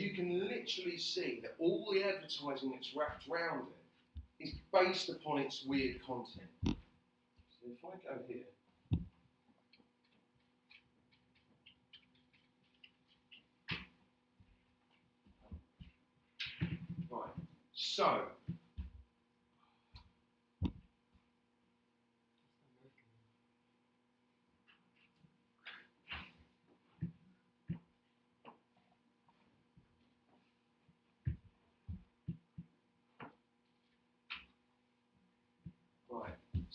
you can literally see that all the advertising that's wrapped around it is based upon its weird content. So if I go here, right, so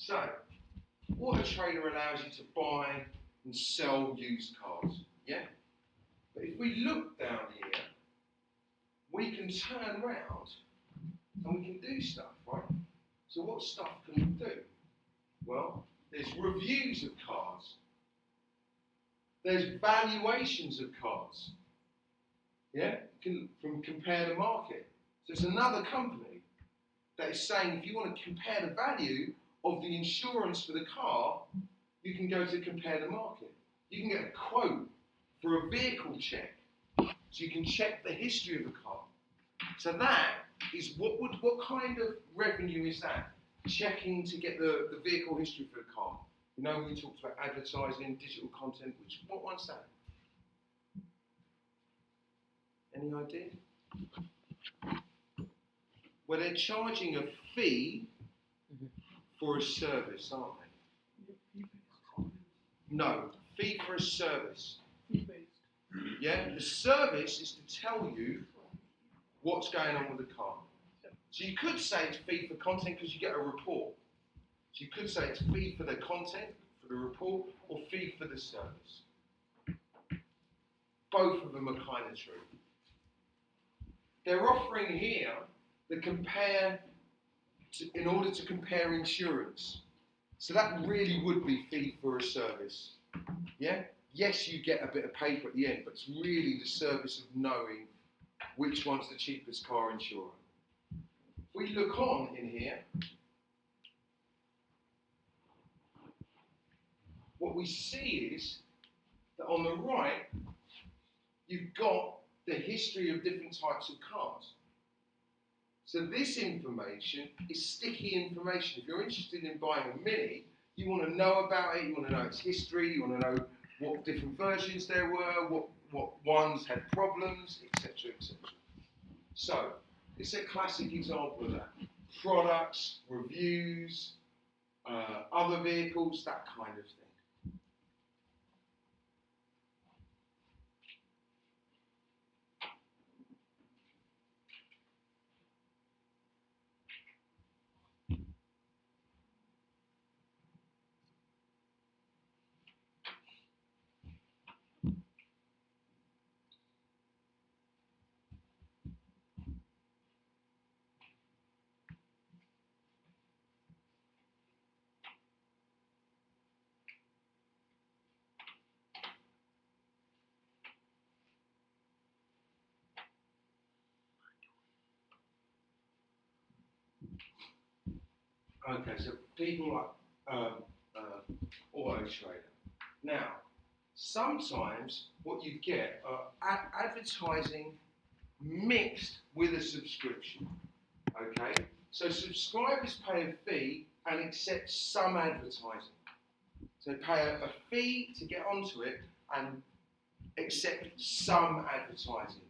So, Auto Trader allows you to buy and sell used cars, yeah? But if we look down here, we can turn around and we can do stuff, right? So what stuff can we do? Well, there's reviews of cars. There's valuations of cars, yeah? From Compare the Market. So it's another company that is saying if you want to compare the value of the insurance for the car, you can go to Compare the Market. You can get a quote for a vehicle check, so you can check the history of the car. So that is what kind of revenue is that? Checking to get the vehicle history for the car. You know, we talked about advertising, digital content. What one's that? Any idea? Well, they're charging a fee for a service, aren't they? No, fee for a service. Yeah, the service is to tell you what's going on with the car. So you could say it's fee for content because you get a report. So you could say it's fee for the content, for the report, or fee for the service. Both of them are kind of true. They're offering here the compare in order to compare insurance. So that really would be fee for a service. Yeah? Yes, you get a bit of paper at the end, but it's really the service of knowing which one's the cheapest car insurer. If we look on in here, what we see is that on the right, you've got the history of different types of cars. So this information is sticky information. If you're interested in buying a Mini, you want to know about it, you want to know its history, you want to know what different versions there were, what ones had problems, etc., etc. So, it's a classic example of that. Products, reviews, other vehicles, that kind of thing. Okay, so people like Auto Trader. Now, sometimes what you get are advertising mixed with a subscription. Okay, so subscribers pay a fee and accept some advertising. So they pay a fee to get onto it and accept some advertising.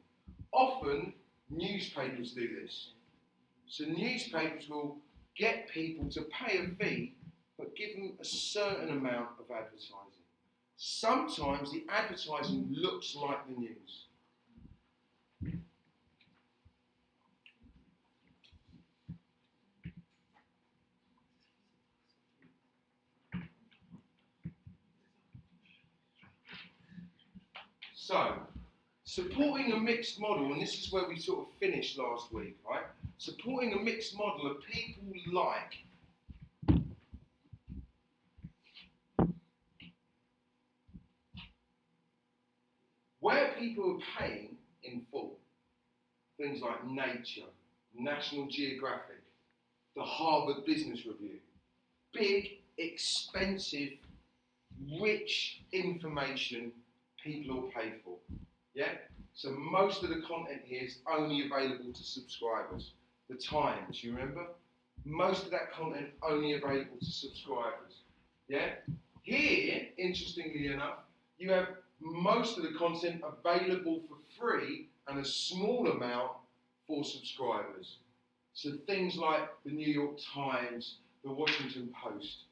Often newspapers do this. So newspapers will get people to pay a fee, but give them a certain amount of advertising. Sometimes the advertising looks like the news. So, supporting a mixed model, and this is where we sort of finished last week, right? Supporting a mixed model of people like where people are paying in full. Things like Nature, National Geographic, the Harvard Business Review. Big, expensive, rich information people will pay for. Yeah? So most of the content here is only available to subscribers. The Times, you remember? Most of that content only available to subscribers. Yeah? Here, interestingly enough, you have most of the content available for free and a small amount for subscribers. So things like the New York Times, the Washington Post.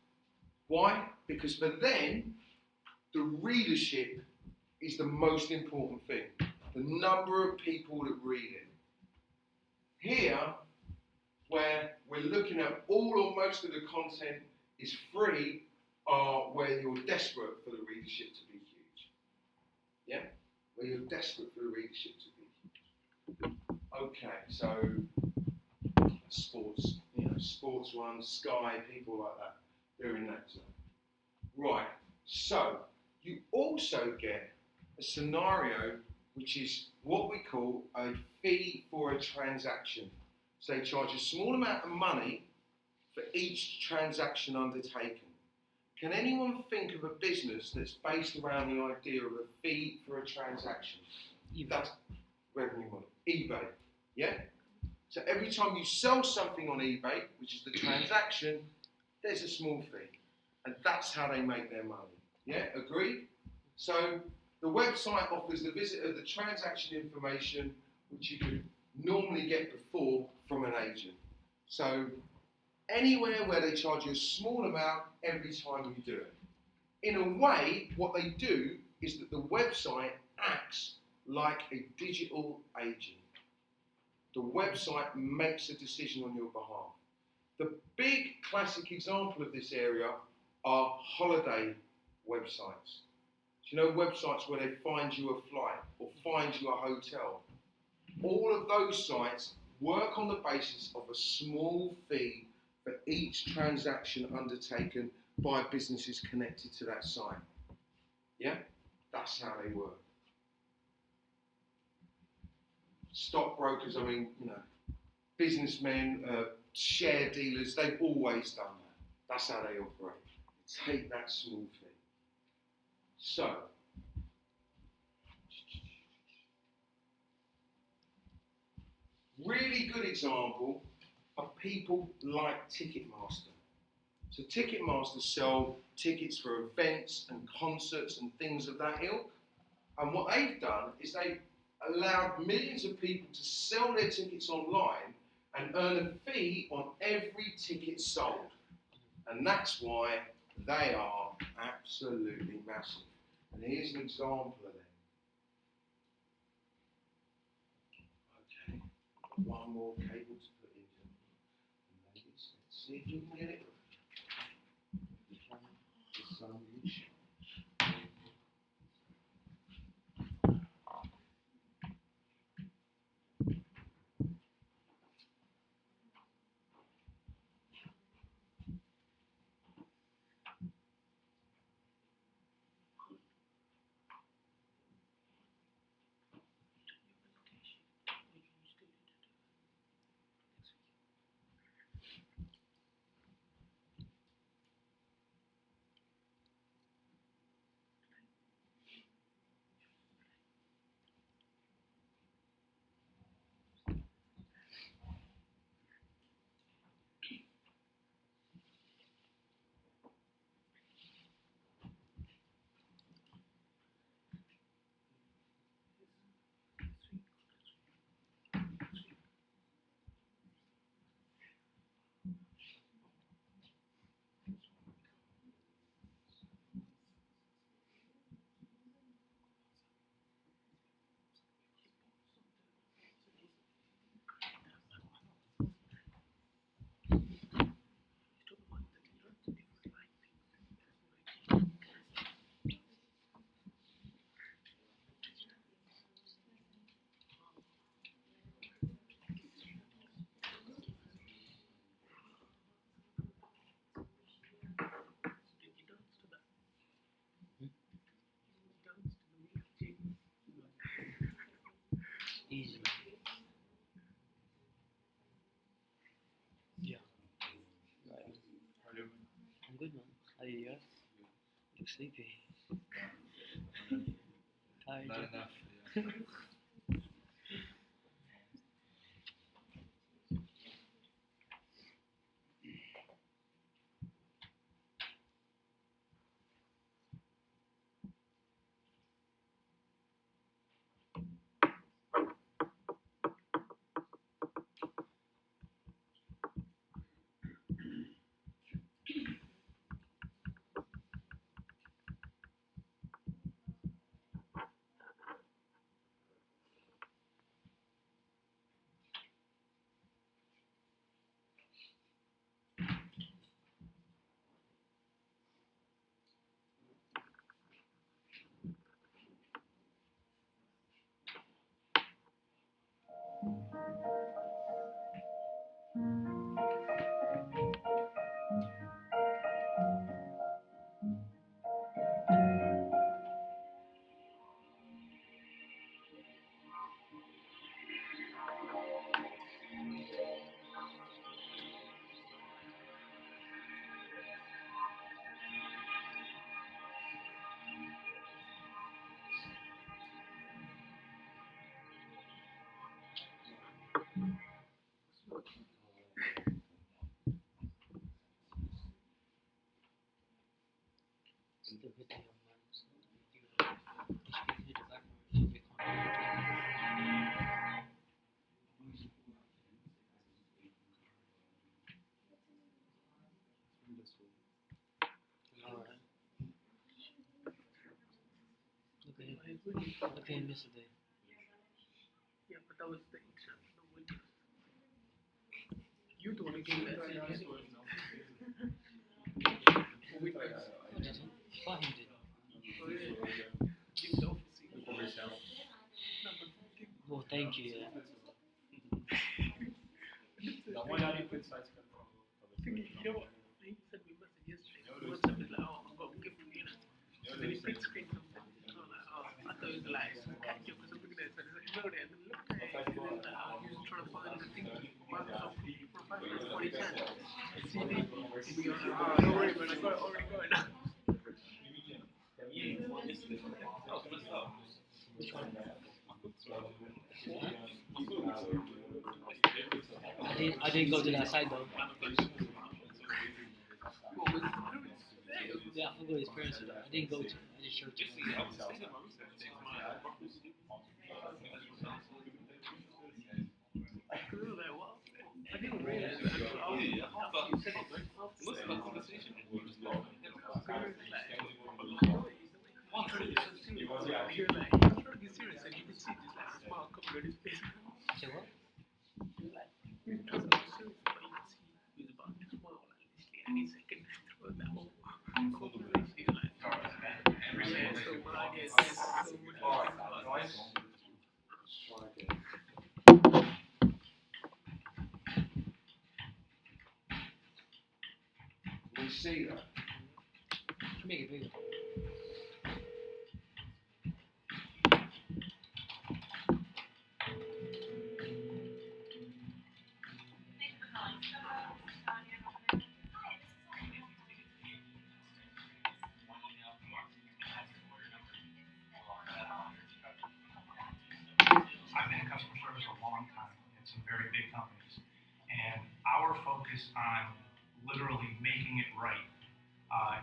Why? Because for them, the readership is the most important thing. The number of people that read it. Here, where we're looking at all or most of the content is free, are where you're desperate for the readership to be huge. Yeah? Where you're desperate for the readership to be huge. Okay, so sports, Sports One, Sky, people like that, they're in that zone. Right, so you also get a scenario which is what we call a fee for a transaction. So they charge a small amount of money for each transaction undertaken. Can anyone think of a business that's based around the idea of a fee for a transaction? That's revenue model. eBay, yeah? So every time you sell something on eBay, which is the transaction, there's a small fee. And that's how they make their money. Yeah, agreed? So the website offers the visitor the transaction information which you could normally get before from an agent. So anywhere where they charge you a small amount every time you do it. In a way, what they do is that the website acts like a digital agent. The website makes a decision on your behalf. The big classic example of this area are holiday websites. Do you know websites where they find you a flight or find you a hotel? All of those sites work on the basis of a small fee for each transaction undertaken by businesses connected to that site. Yeah? That's how they work. Stockbrokers, businessmen, share dealers, they've always done that. That's how they operate. Take that small fee. So, really good example of people like Ticketmaster. So Ticketmaster sell tickets for events and concerts and things of that ilk. And what they've done is they've allowed millions of people to sell their tickets online and earn a fee on every ticket sold. And that's why they are absolutely massive. And here's an example of them. Okay, one more cable to put into. Ladies, let's see if you can get it. Easy. Yeah. How are you? I'm good, man. How are you? Look sleepy. Tired. Not enough. Yeah. Still hitting your man. Ich will wieder sagen, wir Alright. Look at him yesterday. Yeah, but that was the exam, the winter. You don't give that anyway. Oh, did he? Fahim did. Oh, yeah. Give the office. Oh, thank you. Yeah. You know what? He sent me a message yesterday. WhatsApp is like, oh, I've got a gift for you. And then he print screen something. I was like, oh, I thought it was like some catch up or something like that. So he's like, no, and then look at it. And then he was trying to find the thing. Microsoft profile for 40 cents. CD. We are like, oh, don't worry, man. I got it already going. Which one? I didn't go to that side though. Yeah, I forgot his parents. I didn't go to. I just showed you. I didn't realize that. You're like, I'm trying to be serious, and you can see just like a smile coming on his face. Say what? You're trying to be serious, but you can see he's about to smile like literally any second throughout that whole conversation. You're like, yeah, so when I get this, so much about this. Let's try again. We see that. Make it bigger. I've been in customer service a long time in some very big companies, and our focus on literally making it right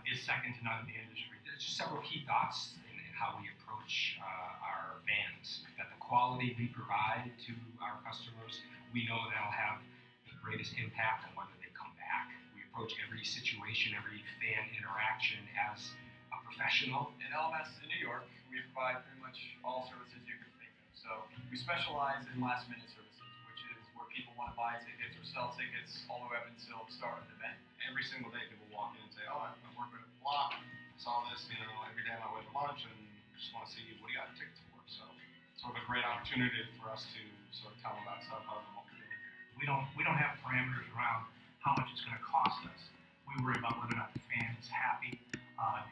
is second to none in the industry. There's just several key thoughts in how we approach our vans. That the quality we provide to our customers, we know that'll have the greatest impact on whether they come back. We approach every situation, every fan interaction as a professional. In LMS in New York, we provide pretty much all services you can think of. So we specialize in last minute services, which is where people want to buy tickets or sell tickets all the way up until the start of the event. Every single day people walk in and say, oh, I'm working at the block, saw this, every day on my way to lunch and just want to see what do you got tickets for. So it's sort of a great opportunity for us to sort of tell them about StubHub and what we're doing here. We don't have parameters around how much it's going to cost us. We worry about whether or not the fan is happy,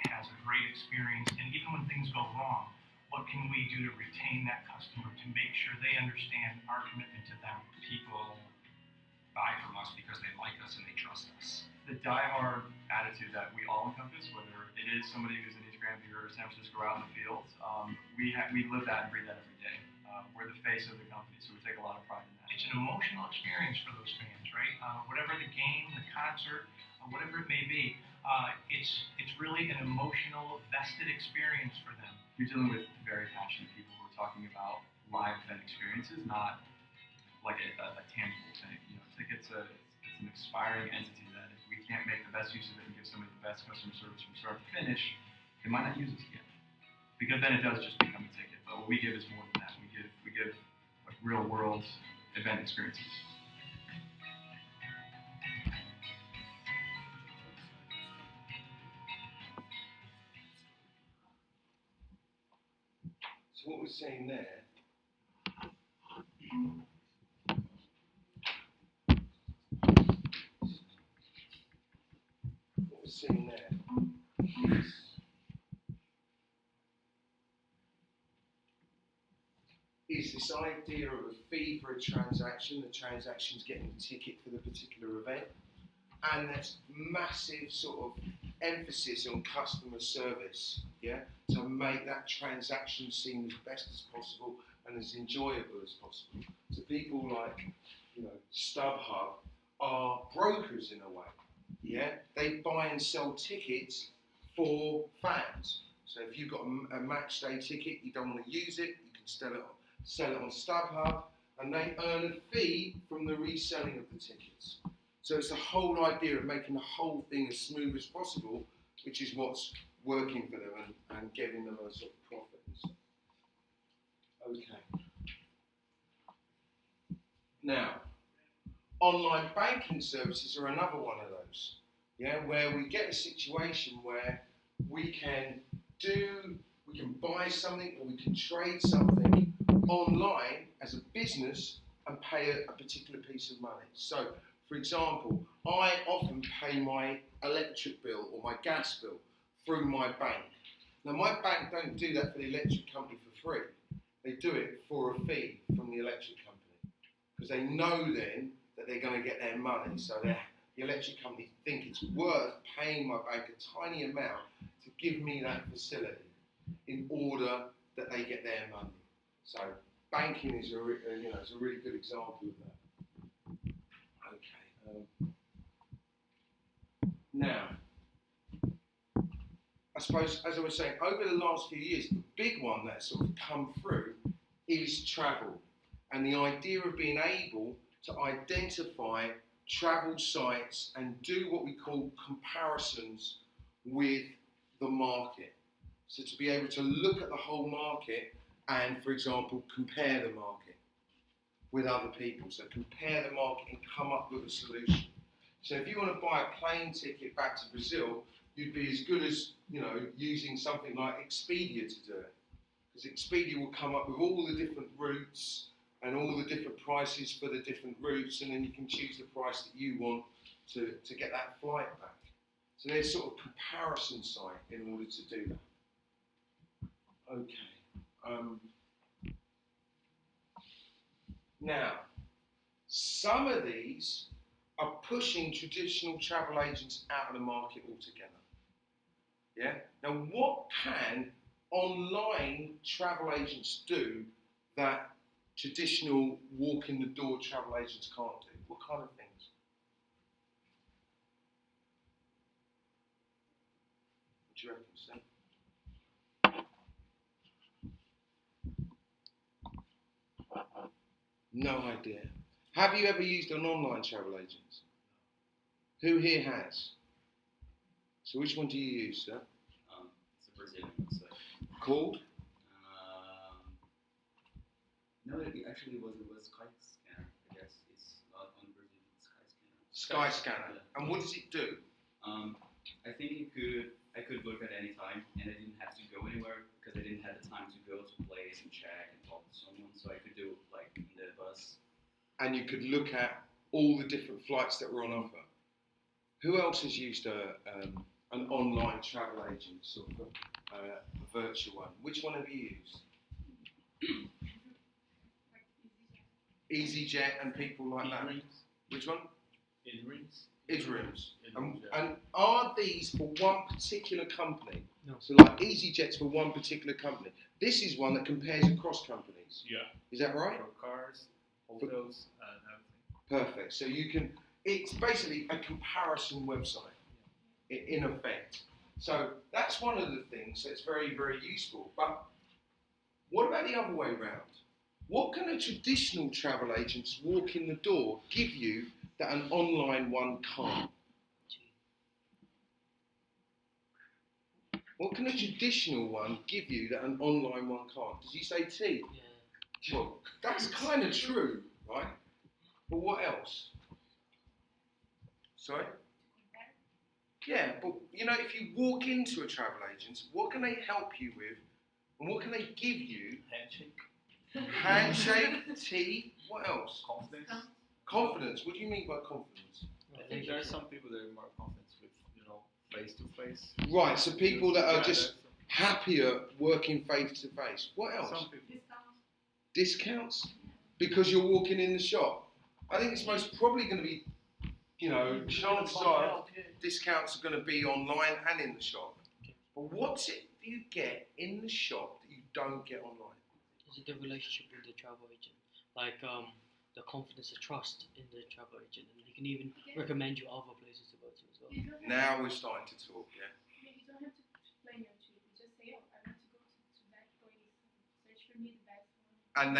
has a great experience, and even when things go wrong, what can we do to retain that customer to make sure they understand our commitment to them? People buy from us because they like us and they trust us. The diehard attitude that we all encompass, whether it is somebody who's in East Grandview or San Francisco or out in the field, we live that and breathe that every day. We're the face of the company, so we take a lot of pride in that. It's an emotional experience for those fans, right? Whatever the game, the concert, whatever it may be, it's really an emotional, vested experience for them. You're dealing with very passionate people who are talking about live event experiences, not like a tangible thing. Tickets, it's an expiring entity that if we can't make the best use of it and give somebody the best customer service from start to finish, they might not use us again. Because then it does just become a ticket. But what we give is more than that. We give like real world event experiences. So what we're saying there seeing there is this idea of a fee for a transaction. The transaction's getting the ticket for the particular event, and there's massive sort of emphasis on customer service, yeah, to make that transaction seem as best as possible and as enjoyable as possible. So people like, you know, StubHub are brokers in a way, yeah. They buy and sell tickets for fans. So if you've got a match day ticket, you don't want to use it, you can sell it on StubHub, and they earn a fee from the reselling of the tickets. So it's the whole idea of making the whole thing as smooth as possible, which is what's working for them and giving them a sort of profit. Okay. Now, online banking services are another one of those, yeah, where we get a situation where we can buy something or we can trade something online as a business and pay a particular piece of money. So, for example, I often pay my electric bill or my gas bill through my bank. Now, my bank don't do that for the electric company for free. They do it for a fee from the electric company because they know then that they're going to get their money. So the electric company think it's worth paying my bank a tiny amount to give me that facility in order that they get their money. So banking is a really good example of that. Okay. Now, I suppose, as I was saying, over the last few years, the big one that's sort of come through is travel, and the idea of being able to identify travel sites and do what we call comparisons with the market. So to be able to look at the whole market and, for example, compare the market with other people. So compare the market and come up with a solution. So if you want to buy a plane ticket back to Brazil, you'd be as good as, using something like Expedia to do it. Because Expedia will come up with all the different routes and all the different prices for the different routes, and then you can choose the price that you want to get that flight back. So there's sort of comparison site in order to do that. Okay. Now, some of these are pushing traditional travel agents out of the market altogether. Yeah? Now, what can online travel agents do that traditional walk-in-the-door travel agents can't do? What kind of things? What do you reckon, Steve? No idea. Have you ever used an online travel agent? Who here has? So which one do you use, sir? It's a Brazilian website. Called? No, it actually was Skyscanner. I guess it's not on Brazilian. Skyscanner. Skyscanner. And what does it do? I think I could book at any time, and I didn't have to go anywhere because I didn't have the time to go to a place and check and talk to someone. So I could do like in the bus. And you could look at all the different flights that were on offer. Who else has used an online travel agent, sort of a virtual one? Which one have you used? EasyJet and people like that. Which one? Idrooms. And are these for one particular company? No. So like EasyJet's for one particular company. This is one that compares across companies. Yeah. Is that right? For cars, hotels, and everything. Perfect. So you can, it's basically a comparison website in effect. So that's one of the things that's very, very useful. But what about the other way around? What can a traditional travel agent's walk in the door give you that an online one can't? What can a traditional one give you that an online one can't? Did you say tea? Yeah. Well, that's kind of true, right? But what else? Sorry? Yeah, but if you walk into a travel agent, what can they help you with? And what can they give you? Handshake, tea, what else? Confidence. Confidence. What do you mean by confidence? I think there are some people that are more confident with, face to face. Right, so people that are just happier working face to face. What else? Some people. Discounts? Because you're walking in the shop. I think it's most probably going to be, chances are discounts are going to be online and in the shop. But what's it you get in the shop that you don't get online? Is it the relationship with the travel agent? Like the confidence, the trust in the travel agent, and he can even recommend you other places to go to as well. Now we're starting to talk, yeah. You don't have to plan your trip. You just say, oh, I want to go to that place. Search for me the best one. And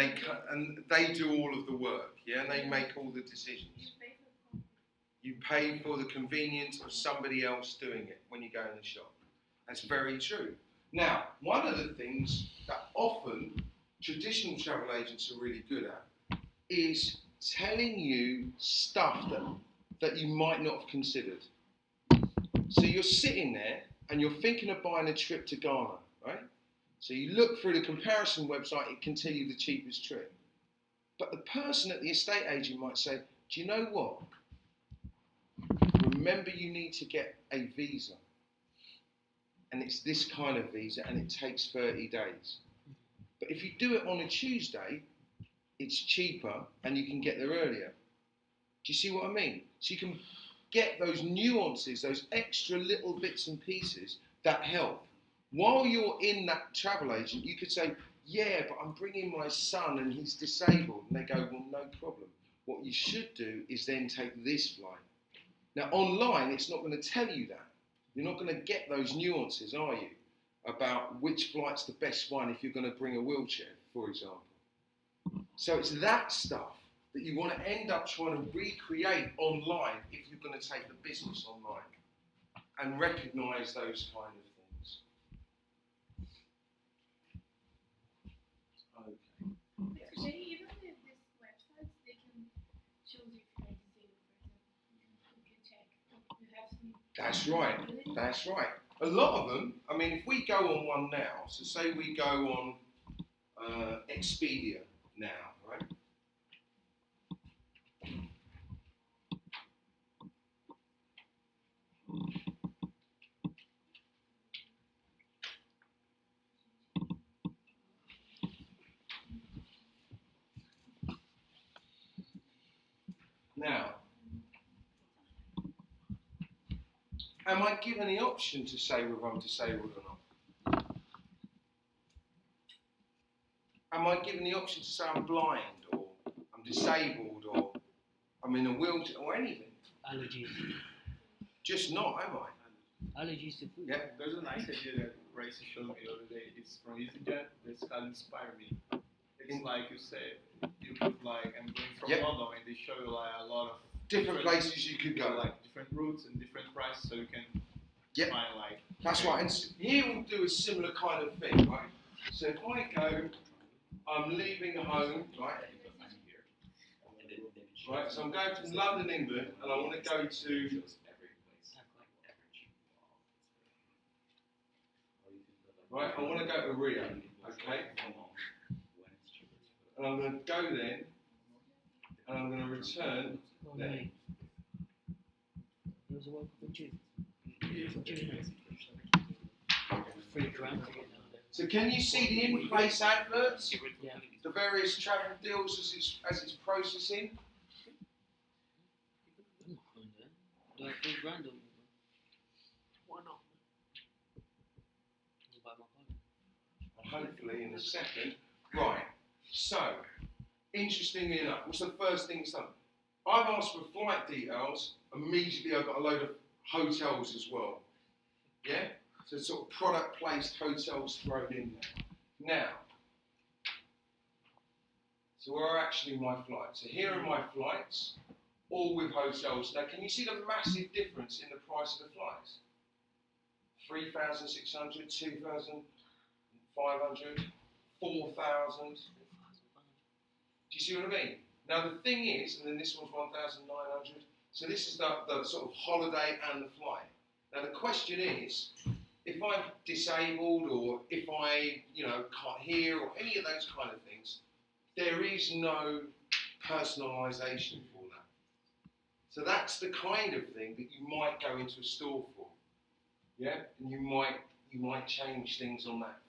they do all of the work, yeah, and they make all the decisions. You pay for the convenience of somebody else doing it when you go in the shop. That's very true. Now, one of the things that often traditional travel agents are really good at is telling you stuff that you might not have considered. So you're sitting there and you're thinking of buying a trip to Ghana, right? So you look through the comparison website, it can tell you the cheapest trip. But the person at the estate agent might say, do you know what? Remember you need to get a visa. And it's this kind of visa and it takes 30 days. But if you do it on a Tuesday, it's cheaper and you can get there earlier. Do you see what I mean? So you can get those nuances, those extra little bits and pieces that help. While you're in that travel agent, you could say, yeah, but I'm bringing my son and he's disabled. And they go, well, no problem. What you should do is then take this flight. Now, online, it's not going to tell you that. You're not going to get those nuances, are you? About which flight's the best one if you're going to bring a wheelchair, for example. So it's that stuff that you want to end up trying to recreate online if you're going to take the business online and recognise those kind of things. Okay. Today, even with these websites, they can choose if you're disabled, for example. You can check. You have some. That's right. That's right. A lot of them, I mean, if we go on one now, so say we go on Expedia now, right? Now, am I given the option to say whether I'm disabled or not? Am I given the option to say I'm blind or I'm disabled or I'm in a wheelchair or anything? Allergies. Just not, am I? Allergies to food. Yeah. There's a nice idea that Gracie showed me the other day. It's from EasyJet. It's called Inspire Me. It's like you say, you put like, I'm going from Yep. London, and they show you like a lot of Different places you could go. like different routes and different prices, so you can Yep. find like. That's right. And here we'll do a similar kind of thing, right? So if I go, I'm leaving home, right? Right, so I'm going from London, England, and I want to go to right, I want to go to Rio, okay? And I'm going to go then, and I'm going to return Oh, then. mate. There was a welcome for June. $3 grand to get down there. So can you see the in-place adverts? Yeah. The various travel deals as it's processing? I'm not going there. Do I have $3 grand on me? Why not? I'll buy my car. And hopefully in a second. Right, so, interestingly enough, what's the first thing it's done? I've asked for flight details, immediately I've got a load of hotels as well. Yeah? So sort of product placed hotels thrown in there. Now, so where are actually my flights? So here are my flights, all with hotels. Now can you see the massive difference in the price of the flights? 3,600, 2,500, 4,000. Do you see what I mean? Now the thing is, and then this one's 1,900. So this is the sort of holiday and the flight. Now the question is, if I'm disabled or if I, can't hear or any of those kind of things, there is no personalisation for that. So that's the kind of thing that you might go into a store for. Yeah, and you might change things on that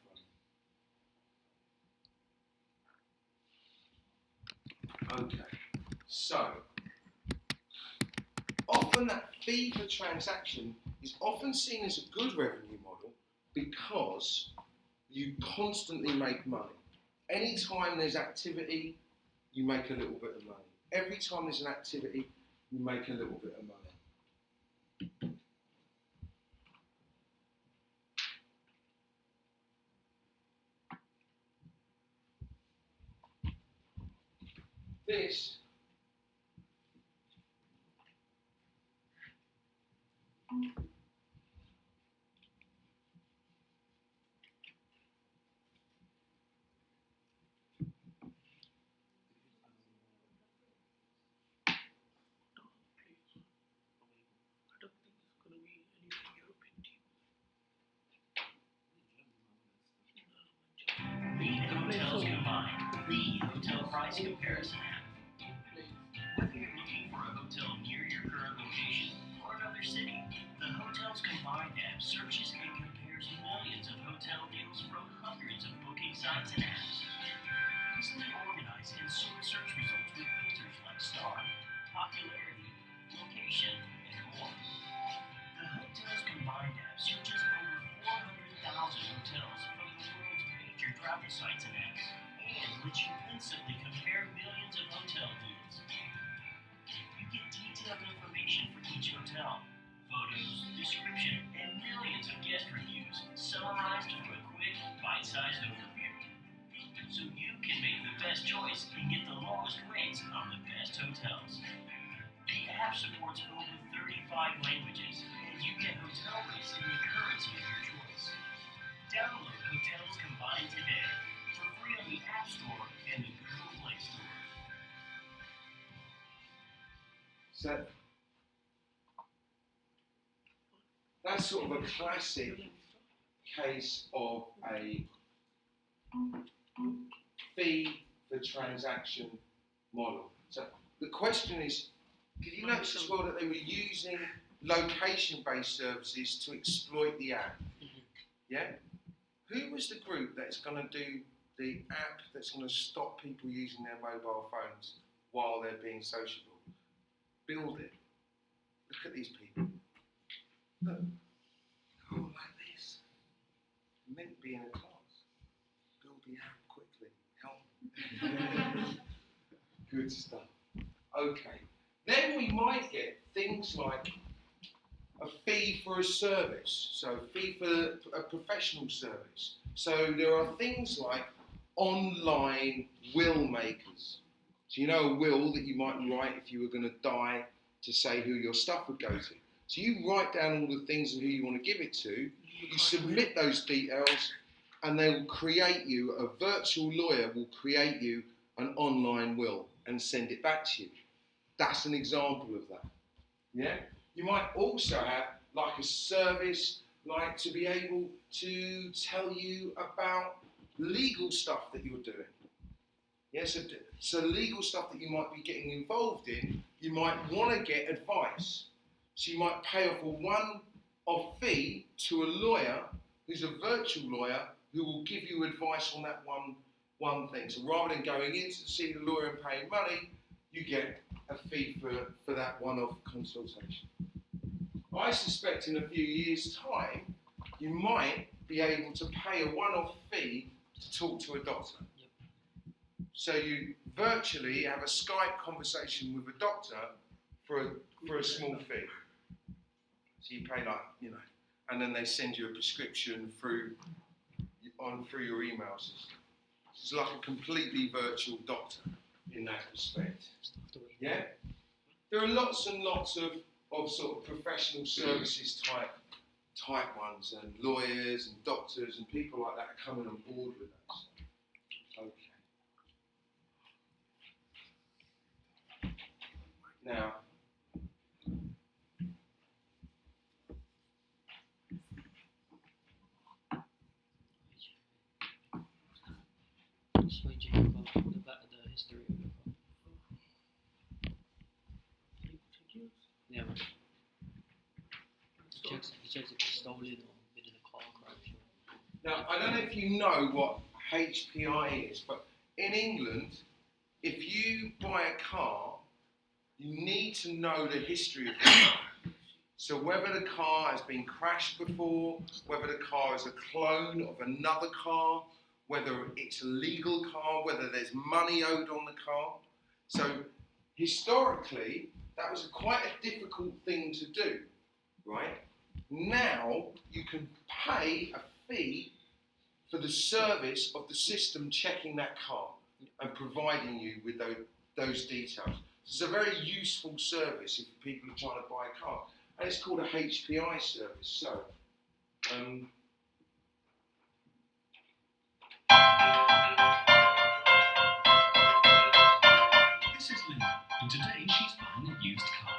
front. Okay, so often that fee for transaction is often seen as a good revenue model because you constantly make money. Anytime there's activity, you make a little bit of money. Every time there's an activity, you make a little bit of money. This I don't think it's gonna be any European team. Lead Hotels Combined, the hotel price comparison app. Whether you're looking for a hotel near your current location or another city, the Hotels Combined app searches and compares millions of hotel deals from hundreds of booking sites and apps. Easily organize and sort search results with filters like star, popularity, location, and more. The Hotels Combined app searches over 400,000 hotels from the world's major travel sites and apps, and lets you instantly compare millions of hotel deals. You get detailed information for each hotel, photos, description, and millions of guest reviews summarized for a quick, bite-sized overview. So you can make the best choice and get the lowest rates on the best hotels. The app supports over 35 languages, and you get hotel rates in the currency of your choice. Download Hotels Combined today for free on the App Store and the Google Play Store. So that's sort of a classic case of a fee for transaction model. So the question is, did you notice as well that they were using location-based services to exploit the app? Yeah? Who was the group that's going to do the app that's going to stop people using their mobile phones while they're being sociable? Build it. Look at these people. Look. Oh, like this. Meant to be in a class. Build the app quickly. Help. Good stuff. Okay. Then we might get things like a fee for a service. So a fee for a professional service. So there are things like online will makers. So you know a will that you might write if you were going to die to say who your stuff would go to. So you write down all the things and who you want to give it to, you submit those details, and they will create you, a virtual lawyer will create you an online will and send it back to you. That's an example of that. Yeah? You might also have like a service, like to be able to tell you about legal stuff that you're doing. Yeah, so legal stuff that you might be getting involved in, you might want to get advice. So you might pay off a one-off fee to a lawyer who's a virtual lawyer who will give you advice on that one thing. So rather than going in to see the lawyer and paying money, you get a fee for that one-off consultation. I suspect in a few years' time, you might be able to pay a one-off fee to talk to a doctor. So you virtually have a Skype conversation with a doctor for a small fee. So you pay and then they send you a prescription through your email system. It's like a completely virtual doctor in that respect. Yeah? There are lots and lots of sort of professional services type ones, and lawyers and doctors and people like that are coming on board with us. Okay. Now, Just want you to know about the history of your phone. Yeah, man. He checks if it's stolen or been in a car crash. Now, I don't know if you know what HPI is, but in England, if you buy a car, you need to know the history of the car. So whether the car has been crashed before, whether the car is a clone of another car, whether it's a legal car, whether there's money owed on the car. So historically, that was quite a difficult thing to do, right? Now you can pay a fee for the service of the system checking that car and providing you with those details. It's a very useful service if people are trying to buy a car. And it's called a HPI service. So, This is Linda, and today she's buying a used car.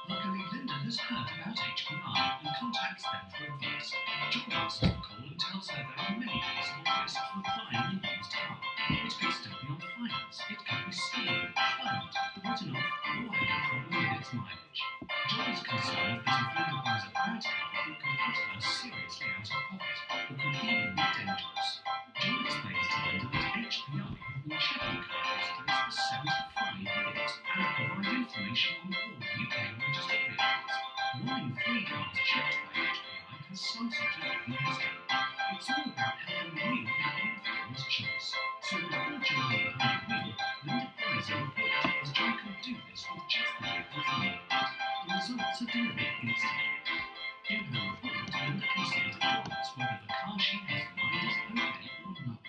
Luckily, Linda has heard about HPI and contacts them for advice. John answers the call and tells her there are many possible risks with buying a used car. It could still be on finance, it could be stolen, cloned, written off, or have a problem with its mileage. John is concerned that if Linda buys a bad car, it can put her seriously out of pocket, or could even be dangerous. John explains to Linda that HPI have been checking car histories for 75 years and provide information on all UK registered vehicles. 1 in 3 cars checked by HPI has some sort of hidden history. It's all about helping you make an informed choice. So before jumping behind the wheel, Linda buys a report, as John can do this with just the vehicles needed. The results are delivered instantly. In her report, Linda can see at a glance whether the car she has in mind is okay or not.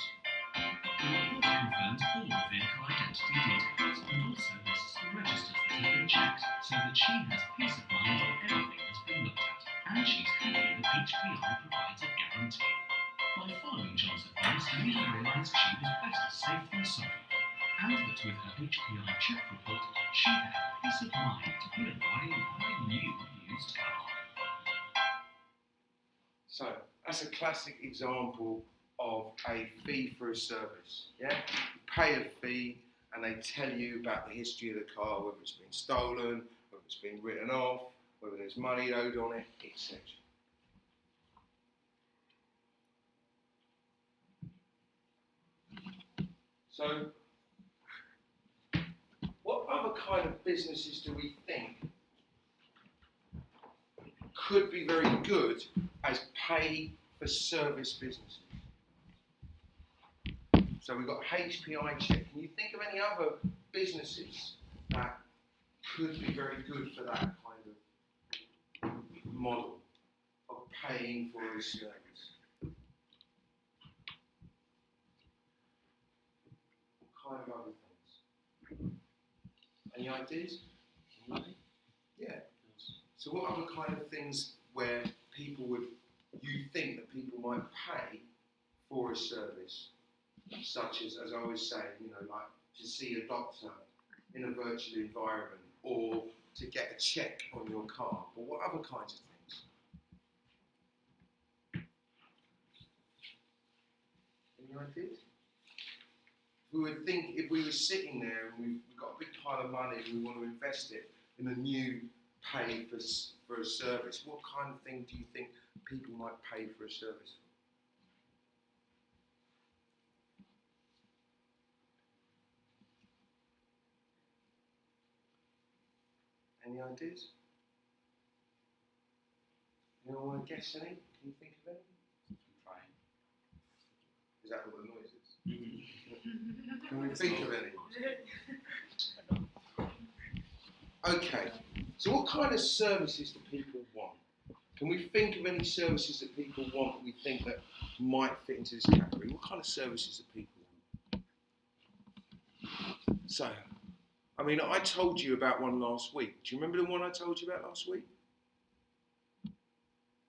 The report confirms all vehicle identity details and also lists the registers that have been checked, so that she has peace of mind that everything has been looked at, and she's happy that HPI provides a guarantee. By following John's advice, Linda realised she was better safe than sorry, and that with her HPI check report, she had peace of mind to put away in her new used car. so that's a classic example of a fee for a service. Yeah, you pay a fee, and they tell you about the history of the car, whether it's been stolen, whether it's been written off, whether there's money owed on it, etc. So, what other kind of businesses do we think could be very good as pay for service businesses? So we've got HPI check. Can you think of any other businesses that could be very good for that kind of model of paying for a service? What kind of other things? Any ideas? Yeah. So what other kind of things where you think that people might pay for a service? Such as I always say, like to see a doctor in a virtual environment, or to get a check on your car. But what other kinds of things? Any ideas? If we were sitting there and we've got a big pile of money and we want to invest it in a new pay for a service, what kind of thing do you think people might pay for a service? Any ideas? Anyone want to guess any? Can you think of any? I'm trying. Is that what the noise is? Can we think of any? Okay, so what kind of services do people want? Can we think of any services that people want that we think that might fit into this category? What kind of services do people want? So, I told you about one last week. Do you remember the one I told you about last week?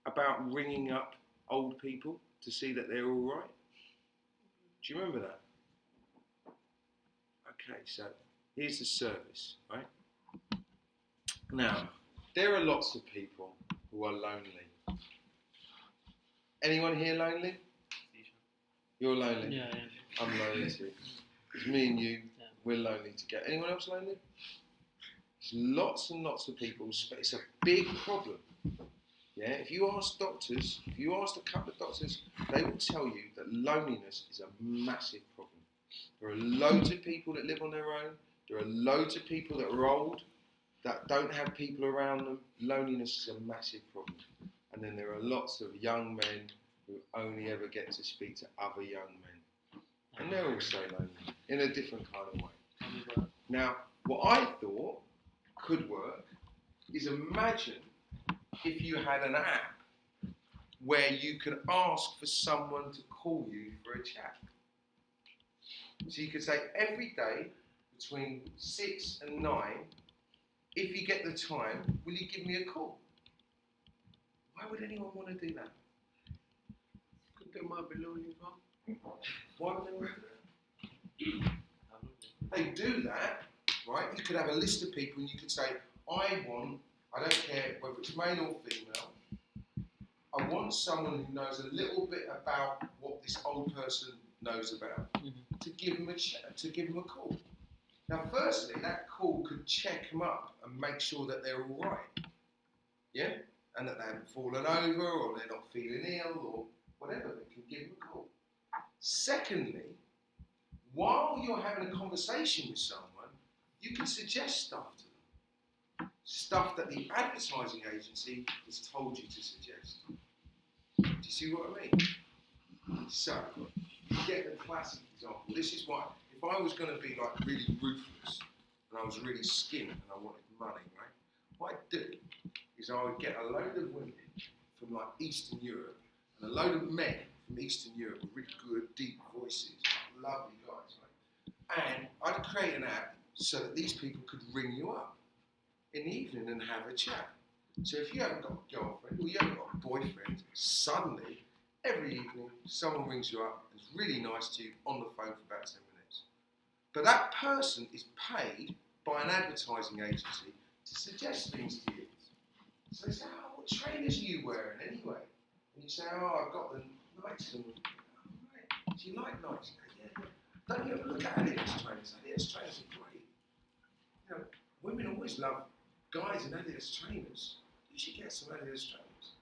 About ringing up old people to see that they're all right? Do you remember that? Okay, so here's the service, right? Now, there are lots of people who are lonely. Anyone here lonely? You're lonely? Yeah. I'm lonely too. It's me and you. We're lonely together. Anyone else lonely? There's lots and lots of people. It's a big problem. Yeah, if you ask doctors, if you ask a couple of doctors, they will tell you that loneliness is a massive problem. There are loads of people that live on their own. There are loads of people that are old that don't have people around them. Loneliness is a massive problem. And then there are lots of young men who only ever get to speak to other young men. And they're also lonely in a different kind of way. Now, what I thought could work is imagine if you had an app where you could ask for someone to call you for a chat. So you could say every day between 6 and 9, if you get the time, will you give me a call? Why would anyone want to do that? They might be lonely as well. Why would they want to do that? They do that, right? You could have a list of people and you could say, I don't care whether it's male or female, I want someone who knows a little bit about what this old person knows about to give them a call. Now, firstly, that call could check them up and make sure that they're all right, yeah, and that they haven't fallen over or they're not feeling ill or whatever. They can give them a call. Secondly, while you're having a conversation with someone, you can suggest stuff to them, stuff that the advertising agency has told you to suggest. Do you see what I mean? So, you get the classic example. This is why, if I was going to be like really ruthless and I was really skint and I wanted money, right? What I'd do is I would get a load of women from like Eastern Europe and a load of men from Eastern Europe with really good, deep voices, lovely guys, right? And I'd create an app so that these people could ring you up in the evening and have a chat. So if you haven't got a girlfriend or you haven't got a boyfriend, suddenly, every evening, someone rings you up and is really nice to you on the phone for about 10 minutes. But that person is paid by an advertising agency to suggest things to you. So they say, oh, what trainers are you wearing anyway? And you say, oh, I've got the Nikes on. Oh, right. Do you like Nikes? Yeah. Don't you ever look at Adidas trainers? Adidas trainers are great. You know, women always love guys in Adidas trainers. You should get some Adidas trainers.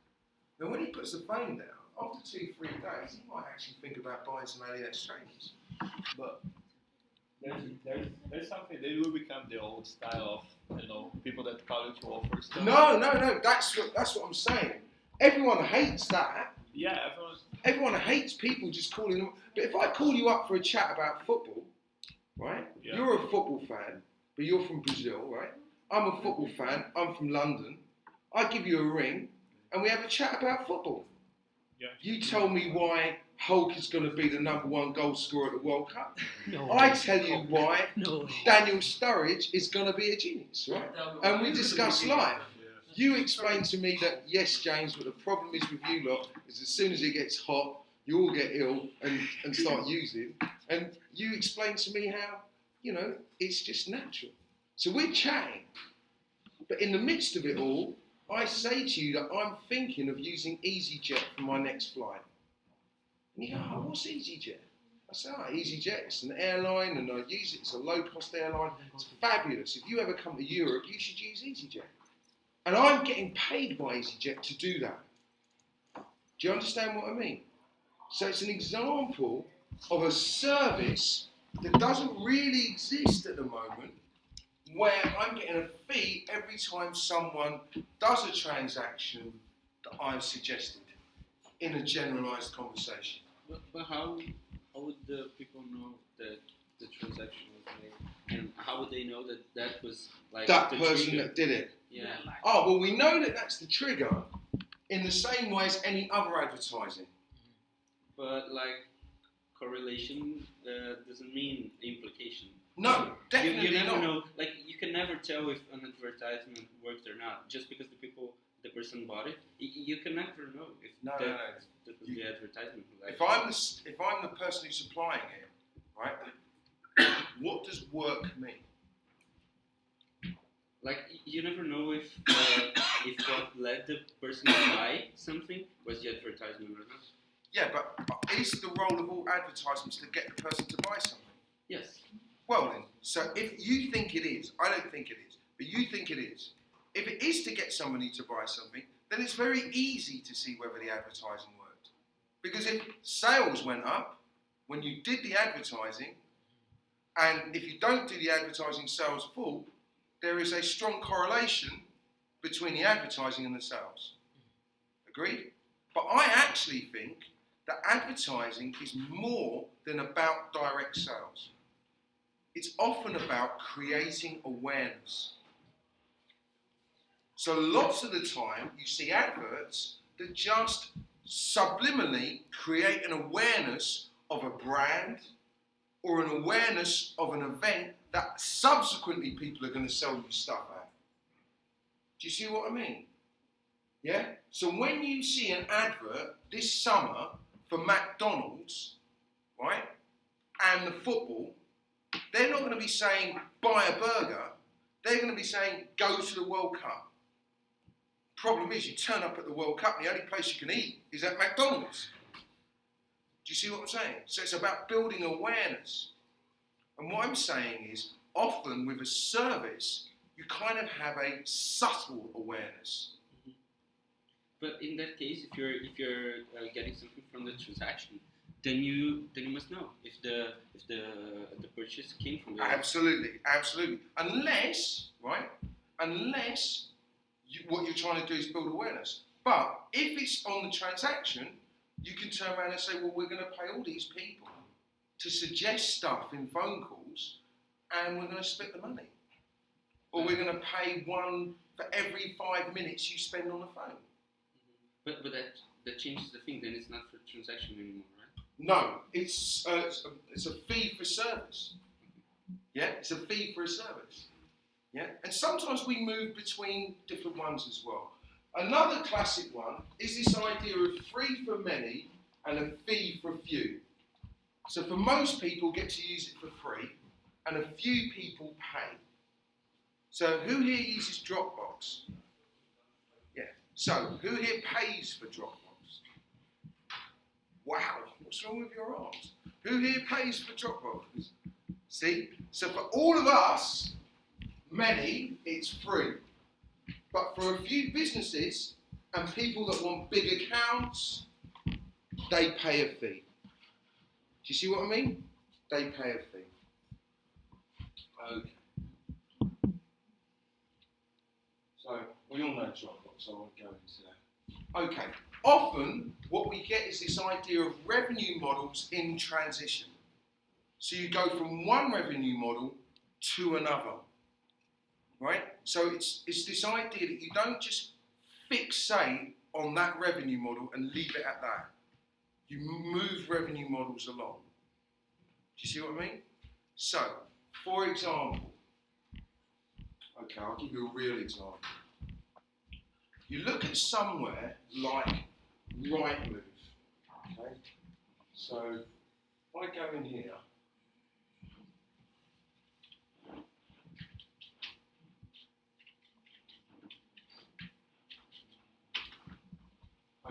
Now, when he puts the phone down, after 2-3 days, he might actually think about buying some Adidas trainers. But there's something, they will become the old style of, you know, people that call you to offer stuff. No, that's what I'm saying. Everyone hates that. Yeah, everyone hates people just calling them. But if I call you up for a chat about football, right? Yeah. You're a football fan, but you're from Brazil, right? I'm a football fan, I'm from London. I give you a ring, and we have a chat about football. Yeah. You tell me why Hulk is going to be the #1 goal scorer at the World Cup. No. I tell you why No. Daniel Sturridge is going to be a genius, right? And we discuss life. You explain to me that, yes, James, but the problem is with you lot is as soon as it gets hot, you all get ill and start using. And you explain to me how, you know, it's just natural. So we're chatting. But in the midst of it all, I say to you that I'm thinking of using EasyJet for my next flight. And you go, oh, what's EasyJet? I say, oh, EasyJet, it's an airline and I use it, it's a low-cost airline. It's fabulous. If you ever come to Europe, you should use EasyJet. And I'm getting paid by EasyJet to do that. Do you understand what I mean? So it's an example of a service that doesn't really exist at the moment, where I'm getting a fee every time someone does a transaction that I've suggested in a generalised conversation. But how would the people know that the transaction was made? And how would they know that that was like That the person trigger? that did it. Yeah. Oh, well, we know that that's the trigger in the same way as any other advertising. But like correlation doesn't mean implication. No, definitely you never not. know. Like you can never tell if an advertisement worked or not just because the person bought it. You can never know if No. that was the advertisement. Like, If I'm the person who's supplying it, right? What does work mean? Like you never know if what led the person to buy something was the advertisement or not. Yeah, but is the role of all advertisements to get the person to buy something? Yes. Well then, so if you think it is, I don't think it is, but you think it is. If it is to get somebody to buy something, then it's very easy to see whether the advertising worked. Because if sales went up when you did the advertising, and if you don't do the advertising, sales fall, there is a strong correlation between the advertising and the sales. Agreed? But I actually think that advertising is more than about direct sales. It's often about creating awareness. So lots of the time you see adverts that just subliminally create an awareness of a brand or an awareness of an event that subsequently people are going to sell you stuff at. Do you see what I mean? Yeah? So when you see an advert this summer for McDonald's, right, and the football, they're not going to be saying buy a burger, they're going to be saying go to the World Cup. Problem is, you turn up at the World Cup and the only place you can eat is at McDonald's. Do you see what I'm saying? So it's about building awareness. And what I'm saying is, often with a service, you kind of have a subtle awareness. But in that case, if you're getting something from the transaction, then you must know if the purchase came from there. Absolutely. Unless what you're trying to do is build awareness. But if it's on the transaction, you can turn around and say, well, we're going to pay all these people to suggest stuff in phone calls, and we're going to split the money. Or we're going to pay one for every 5 minutes you spend on the phone. But that changes the thing. Then it's not for transaction anymore, right? No, it's a fee for service. Yeah, it's a fee for a service. Yeah, and sometimes we move between different ones as well. Another classic one is this idea of free for many and a fee for few. So for most people get to use it for free, and a few people pay. So who here uses Dropbox? Yeah. So who here pays for Dropbox? Wow, what's wrong with your arms? Who here pays for Dropbox? See? So for all of us, many, it's free. But for a few businesses and people that want big accounts, they pay a fee. Do you see what I mean? They pay a fee. Okay. So we all know Dropbox, so I won't go into that. Okay. Often what we get is this idea of revenue models in transition. So you go from one revenue model to another. Right? So it's this idea that you don't just fixate on that revenue model and leave it at that. You move revenue models along. Do you see what I mean? So, for example, okay, I'll give you a real example. You look at somewhere like Rightmove. Okay? So, if I go in here,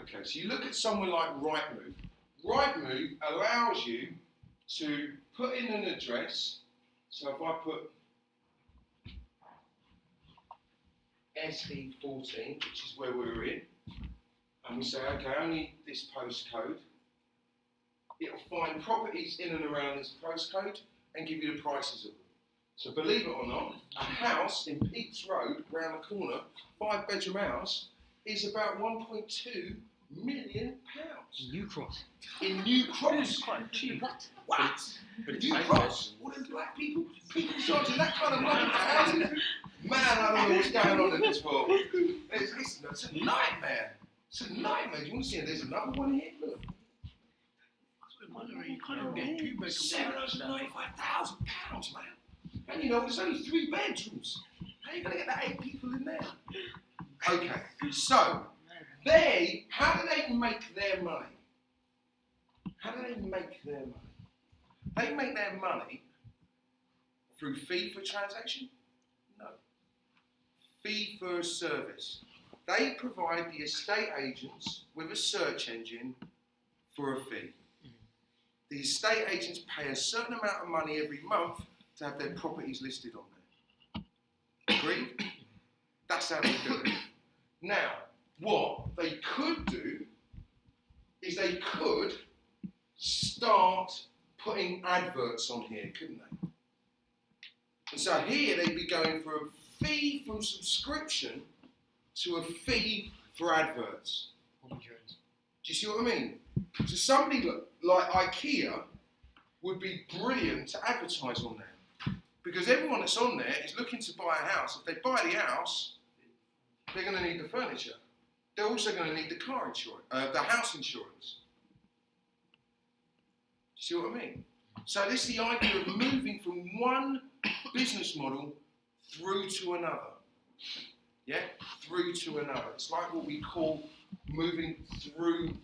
okay, so you look at somewhere like Rightmove. Rightmove allows you to put in an address. So if I put SE14, which is where we're in, and we say, okay, I need this postcode, it'll find properties in and around this postcode and give you the prices of them. So believe it or not, a house in Peaks Road, round the corner, 5-bedroom house, is about £1.2 million. New Cross. In New Cross. Quite cheap. What? New Cross? All those black people charging that kind of money for houses? Man, I don't know what's going on in this world. It's a nightmare. It's a nightmare. Do you want to see it? There's another one here. Look. You can't get 2 bedrooms. £795,000, man. And you know, there's only 3 bedrooms. How are you going to get that 8 people in there? Okay, so how do they make their money? How do they make their money? They make their money through fee for transaction? No. Fee for a service. They provide the estate agents with a search engine for a fee. The estate agents pay a certain amount of money every month to have their properties listed on there. Agreed? That's how they do it. Now, what they could do is they could start putting adverts on here, couldn't they? And so here they'd be going for a fee from subscription to a fee for adverts. Home insurance. Do you see what I mean? So somebody like IKEA would be brilliant to advertise on there, because everyone that's on there is looking to buy a house. If they buy the house, they're going to need the furniture. They're also going to need the car insurance, the house insurance. Do you see what I mean? So this is the idea of moving from one business model through to another. Yeah, through to another. It's like what we call moving through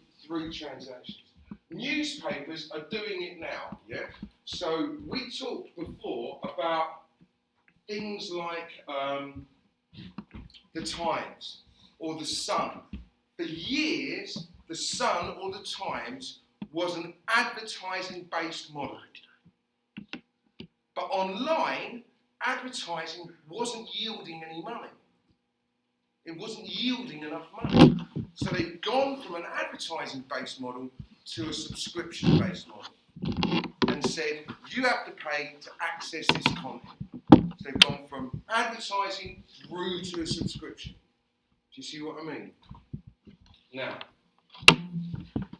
transactions. Newspapers are doing it now. Yeah. So we talked before about things like the Times or the Sun. For years, the Sun or the Times was an advertising-based model. But online, advertising wasn't yielding any money. It wasn't yielding enough money. So they've gone from an advertising-based model to a subscription-based model and said, you have to pay to access this content. So they've gone from advertising through to a subscription. Do you see what I mean? Now,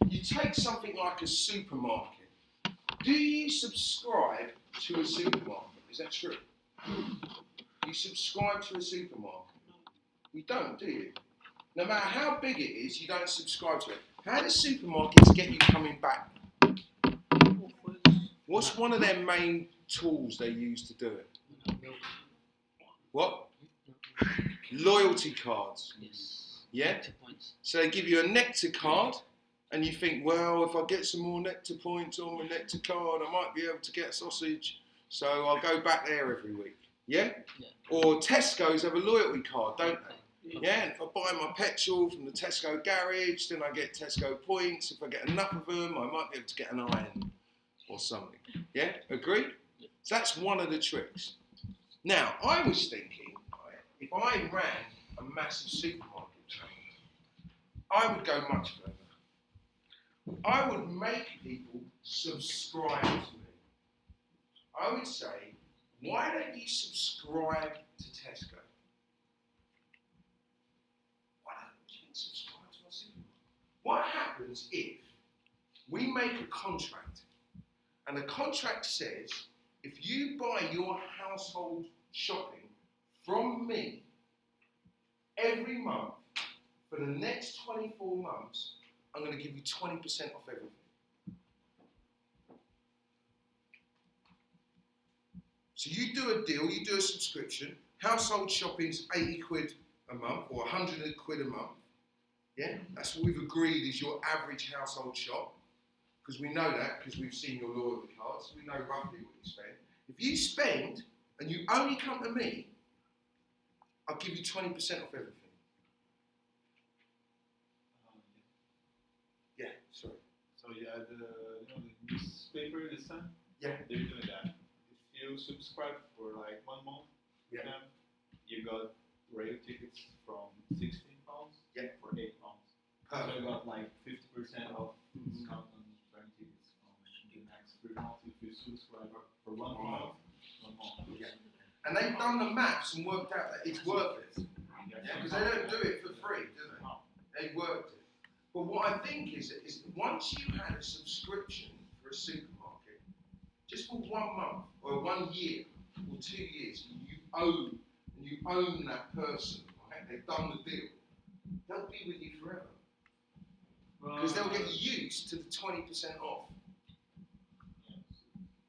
you take something like a supermarket. Do you subscribe to a supermarket? Is that true? You subscribe to a supermarket? You don't, do you? No matter how big it is, you don't subscribe to it. How do supermarkets get you coming back? What's one of their main tools they use to do it? What? Loyalty cards. Yes. Yeah? Nectar points. So they give you a Nectar card, and you think, well, if I get some more Nectar points on my Nectar card, I might be able to get sausage, so I'll go back there every week. Yeah? Yeah. Or Tesco's have a loyalty card, don't they? Yeah, and if I buy my petrol from the Tesco garage, then I get Tesco points. If I get enough of them, I might be able to get an iron or something. Yeah, agree? So that's one of the tricks. Now, I was thinking, right, if I ran a massive supermarket chain, I would go much further. I would make people subscribe to me. I would say, why don't you subscribe to Tesco? Subscribe to our supermarket. What happens if we make a contract, and the contract says, if you buy your household shopping from me every month for the next 24 months, I'm going to give you 20% off everything. So you do a deal, you do a subscription, household shopping's 80 quid a month or 100 quid a month. Yeah, that's what we've agreed is your average household shop, because we know that because we've seen your loyalty cards. We know roughly what you spend. If you spend and you only come to me, I'll give you 20% off everything. Yeah, sorry. So yeah, the newspaper, the Sun. Yeah. They're doing that. If you subscribe for like 1 month, Yeah. you got rail tickets from £16 for £8. So Perfect. you got like 50% off discount on train tickets from the next 3 months if you subscribe for 1 month. 1 month. Yeah. And they've done the maths and worked out that it's worth it. Yeah, because they don't do it for free, do they? They've worked it. But what I think is once you had a subscription for a supermarket, just for 1 month or 1 year or 2 years, you own that person, right? They've done the deal. They'll be with you forever. Because they'll get used to the 20% off.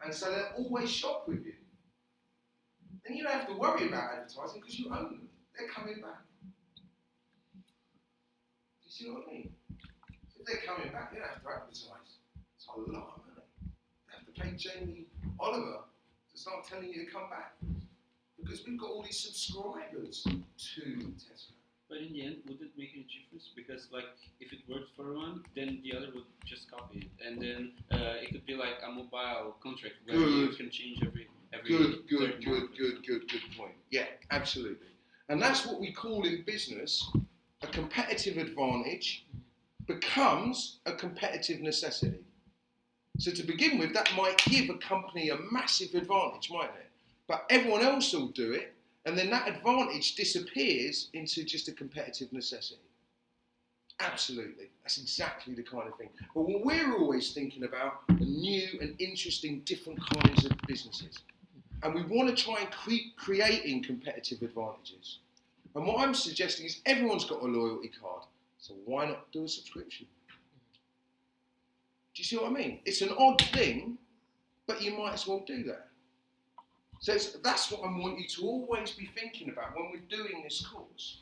And so they'll always shop with you. Then you don't have to worry about advertising because you own them. They're coming back. Do you see what I mean? So if they're coming back, they don't have to advertise. It's a lot of money. They have to pay Jamie Oliver to start telling you to come back. Because we've got all these subscribers to Tesco. But in the end, would it make any difference? Because like, if it worked for one, then the other would just copy it, and then it could be like a mobile contract where you can change every. Good point. Yeah, absolutely. And that's what we call in business a competitive advantage becomes a competitive necessity. So to begin with, that might give a company a massive advantage, mightn't it? But everyone else will do it, and then that advantage disappears into just a competitive necessity. Absolutely. That's exactly the kind of thing. But what we're always thinking about are new and interesting different kinds of businesses. And we want to try and keep creating competitive advantages. And what I'm suggesting is everyone's got a loyalty card. So why not do a subscription? Do you see what I mean? It's an odd thing, but you might as well do that. So that's what I want you to always be thinking about when we're doing this course.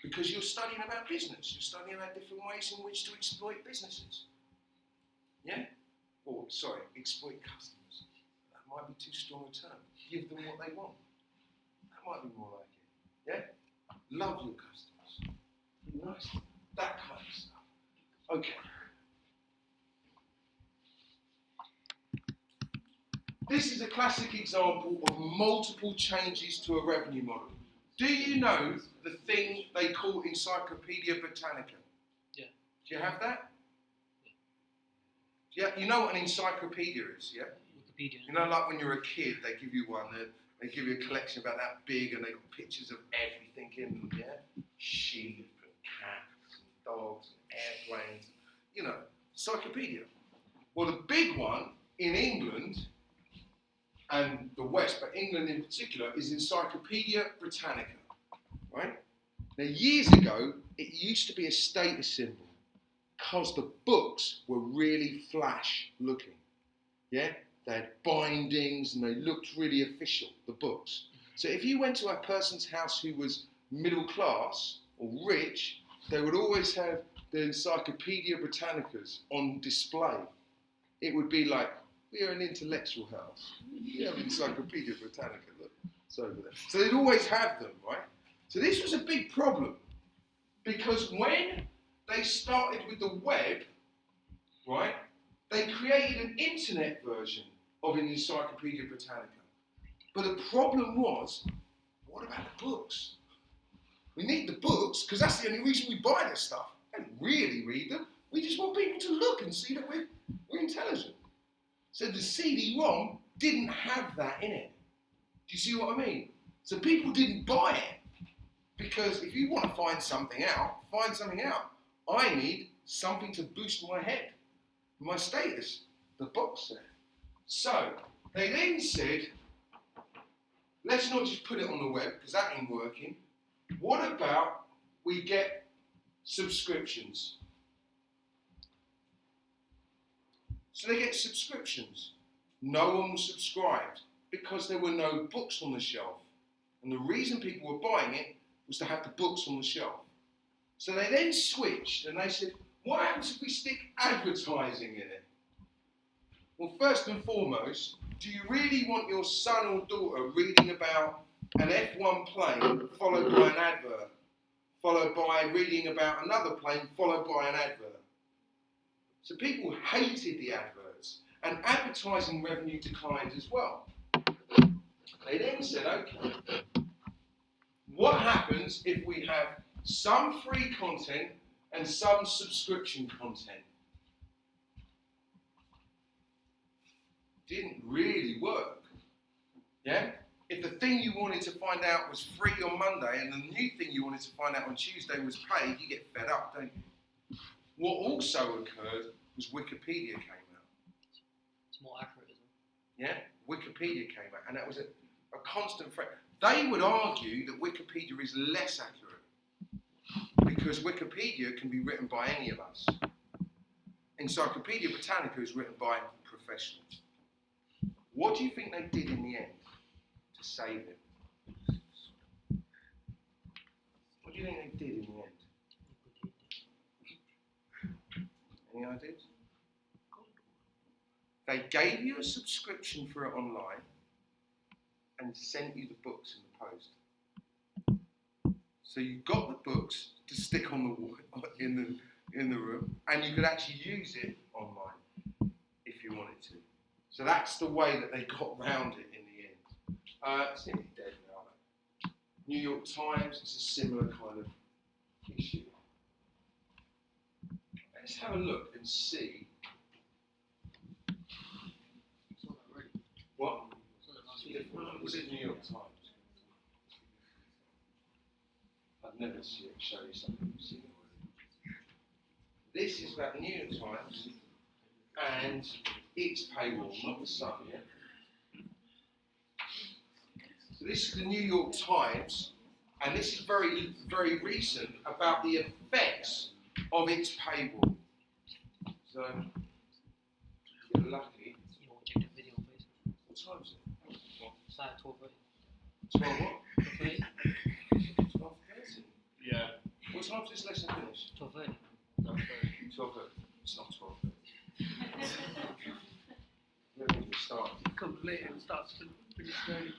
Because you're studying about business. You're studying about different ways in which to exploit businesses. Yeah? Or, sorry, exploit customers. That might be too strong a term. Give them what they want. That might be more like it. Yeah? Love your customers. Be nice. That kind of stuff. Okay. This is a classic example of multiple changes to a revenue model. Do you know the thing they call Encyclopedia Britannica? Yeah. Do you have that? Yeah. You know what an encyclopedia is, yeah? Wikipedia. You know, like when you're a kid, they give you one, they give you a collection about that big, and they've got pictures of everything in them, yeah? Sheep and cats and dogs and airplanes, you know, encyclopedia. Well, the big one in England and the West, but England in particular, is Encyclopedia Britannica, right? Now, years ago, it used to be a status symbol because the books were really flash looking, yeah? They had bindings and they looked really official, the books. So if you went to a person's house who was middle class or rich, they would always have the Encyclopedia Britannicas on display. It would be like, we are an intellectual house. We have Encyclopedia Britannica, look, it's over there. So they'd always have them, right? So this was a big problem because when they started with the web, right, they created an internet version of an Encyclopedia Britannica. But the problem was, what about the books? We need the books because that's the only reason we buy this stuff. We don't really read them. We just want people to look and see that we're intelligent. So the CD-ROM didn't have that in it. Do you see what I mean? So people didn't buy it because if you want to find something out, I need something to boost my head, my status, the box set. So they then said, let's not just put it on the web because that ain't working. What about we get subscriptions? So they get subscriptions. No one was subscribed because there were no books on the shelf. And the reason people were buying it was to have the books on the shelf. So they then switched and they said, what happens if we stick advertising in it? Well, first and foremost, do you really want your son or daughter reading about an F1 plane followed by an advert, followed by reading about another plane followed by an advert? So people hated the adverts, and advertising revenue declined as well. They then said, okay, what happens if we have some free content and some subscription content? Didn't really work. Yeah? If the thing you wanted to find out was free on Monday and the new thing you wanted to find out on Tuesday was paid, you get fed up, don't you? What also occurred was Wikipedia came out. It's more accurate, isn't it? Yeah? Wikipedia came out, and that was a constant threat. They would argue that Wikipedia is less accurate because Wikipedia can be written by any of us. Encyclopedia Britannica is written by professionals. What do you think they did in the end to save it? What do you think they did in the end? Any ideas? They gave you a subscription for it online and sent you the books in the post. So you got the books to stick on the wall in the room, and you could actually use it online if you wanted to. So that's the way that they got round it in the end. It's nearly dead now. New York Times, it's a similar kind of issue. just have a look and see what. Was it New York Times? I'd never see it show you something you've seen already. This is about the New York Times and its paywall, not the Sun, yeah? So this is the New York Times, and this is very, very recent about the effects of its paywall. So, if you're lucky. You want to check the video, please? What time is it? It's like 12:30. 12 what? 12:30? 12:30. Yeah. What time does this lesson finish? 12:30. 12:30. It's not 12:30. When we start. Comes later and starts to finish early.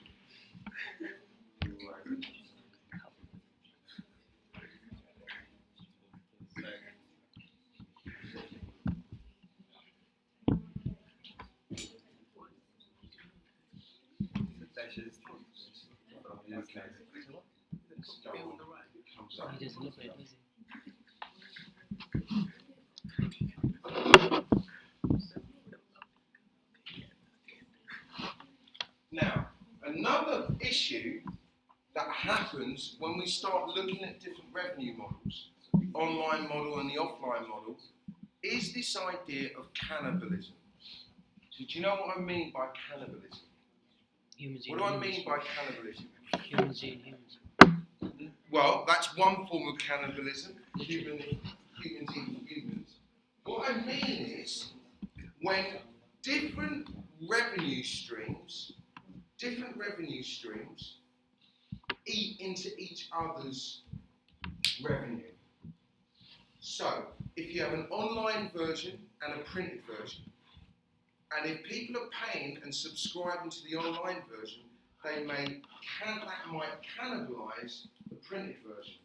He doesn't look at it, does he? Now, another issue that happens when we start looking at different revenue models, the online model and the offline model, is this idea of cannibalism. So do you know what I mean by cannibalism? Humans What do I mean by cannibalism? Humans eating humans. Well, that's one form of cannibalism, humans eating humans. What I mean is, when different revenue streams eat into each other's revenue. So, if you have an online version and a printed version, and if people are paying and subscribing to the online version, that might cannibalize the printed version.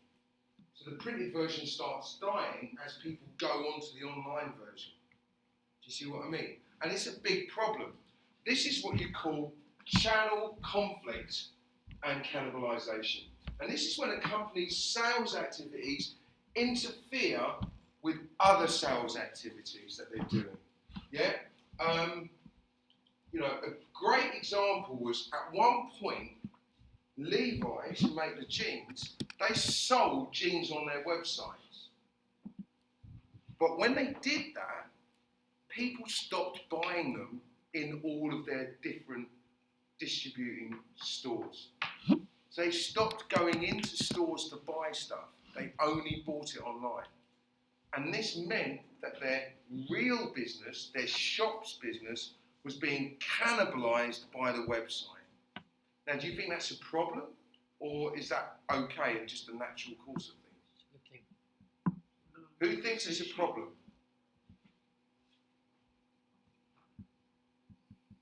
So the printed version starts dying as people go on to the online version. Do you see what I mean? And it's a big problem. This is what you call channel conflict and cannibalization. And this is when a company's sales activities interfere with other sales activities that they're doing. Yeah? A great example was at one point, Levi's, who make the jeans, they sold jeans on their websites. But when they did that, people stopped buying them in all of their different distributing stores. So they stopped going into stores to buy stuff. They only bought it online. And this meant that their real business, their shop's business, was being cannibalized by the website. Now, do you think that's a problem? Or is that okay and just a natural course of things? It's a good thing. Who thinks it's a problem?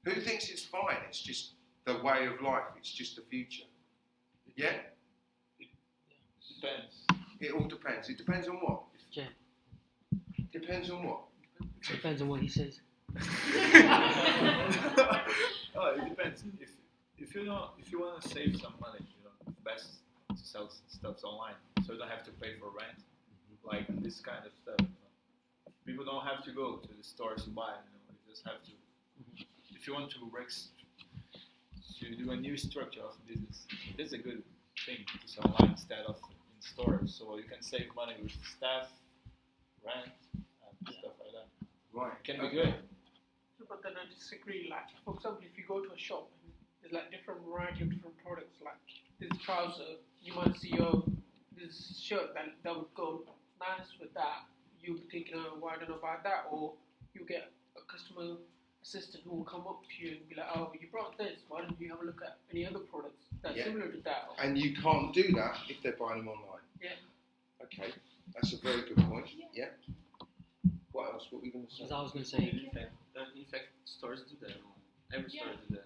Who thinks it's fine? It's just the way of life. It's just the future. Yeah? Depends. It all depends. It depends on what? Jay, Depends on what? depends on what he says. Oh, it depends. If you want to save some money, it's best to sell stuff online, so you don't have to pay for rent, like this kind of stuff. People don't have to go to the stores to buy. You just have to. If you want to do a new structure of business, this is a good thing to sell online instead of in stores, so you can save money with staff, rent, and stuff like that. Right. It can be good. But then I disagree. Like, for example, if you go to a shop, and there's like different variety of different products. Like this trouser, you might see this shirt that would go nice with that. You'll be thinking, oh, why don't I buy that? Or you get a customer assistant who will come up to you and be like, oh, you brought this. Why don't you have a look at any other products that's similar to that? And you can't do that if they're buying them online. Yeah. Okay, that's a very good point. Yeah. What else? What were we going to say? As I was going to say, In fact, stores do that. Every store do that.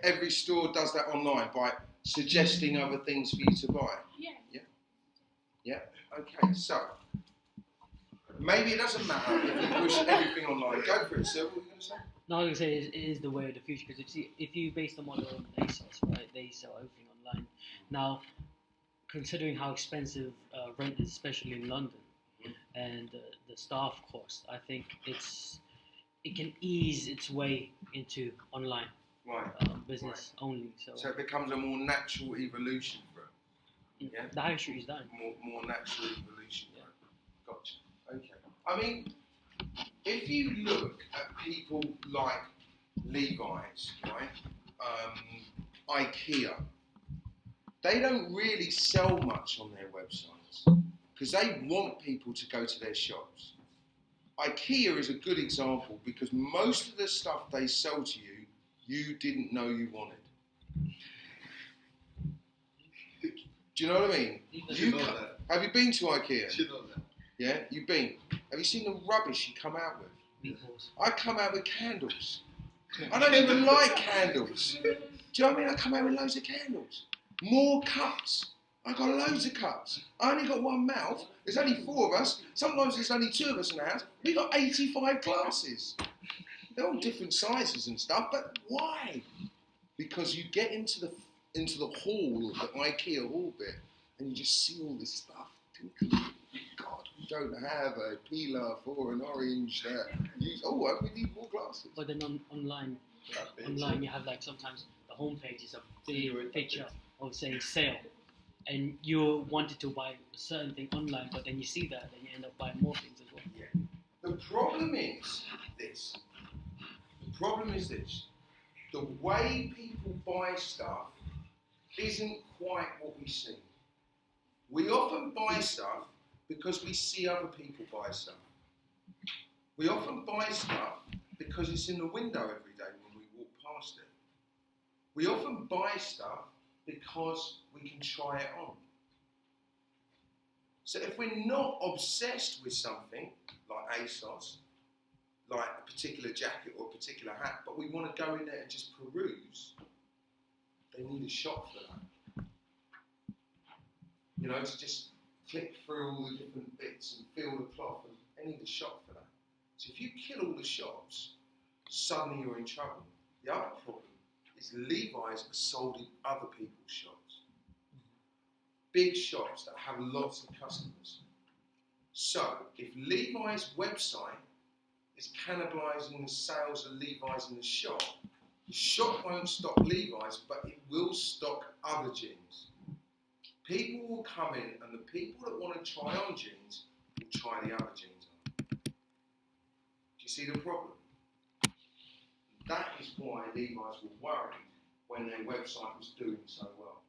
Every store does that online by suggesting other things for you to buy. Yeah. Yeah. Okay. So maybe it doesn't matter if you push everything online. Go for it. So what were you going to say? no, I was going to say it is the way of the future, because if you base the model on ASOS, right, they sell everything online. Now, considering how expensive rent is, especially in London, and the staff cost. I think it can ease its way into online Right. business only. So it becomes a more natural evolution for it. Yeah. The high street is done. More natural evolution. Yeah. Gotcha. Okay. I mean, if you look at people like Levi's, right, IKEA, they don't really sell much on their websites because they want people to go to their shops. IKEA is a good example because most of the stuff they sell to you, you didn't know you wanted. Do you know what I mean? Have you been to IKEA? You know that. Yeah, you've been. Have you seen the rubbish you come out with? Meatballs. I come out with candles. I don't even like candles. Do you know what I mean? I come out with loads of candles. More cups. I got loads of cups. I only got one mouth. There's only 4 of us. Sometimes there's only 2 of us in the house. We got 85 glasses. They're all different sizes and stuff, but why? Because you get into the hall, the IKEA hall bit, and you just see all this stuff. God, we don't have a peeler for an orange. We need more glasses. But then online you have like sometimes the homepage is a big picture of saying sale, and you wanted to buy a certain thing online, but then you see that, and you end up buying more things as well. Yeah. The problem is this. The way people buy stuff isn't quite what we see. We often buy stuff because we see other people buy stuff. We often buy stuff because it's in the window every day when we walk past it. We often buy stuff because we can try it on. So if we're not obsessed with something, like ASOS, like a particular jacket or a particular hat, but we want to go in there and just peruse, they need a shop for that. You know, to just click through all the different bits and feel the cloth, and they need a shop for that. So if you kill all the shops, suddenly you're in trouble. The other problem is Levi's are sold in other people's shops. Big shops that have lots of customers. So if Levi's website is cannibalising the sales of Levi's in the shop won't stock Levi's, but it will stock other jeans. People will come in, and the people that want to try on jeans will try the other jeans on. Do you see the problem? That is why Levi's were worried when their website was doing so well.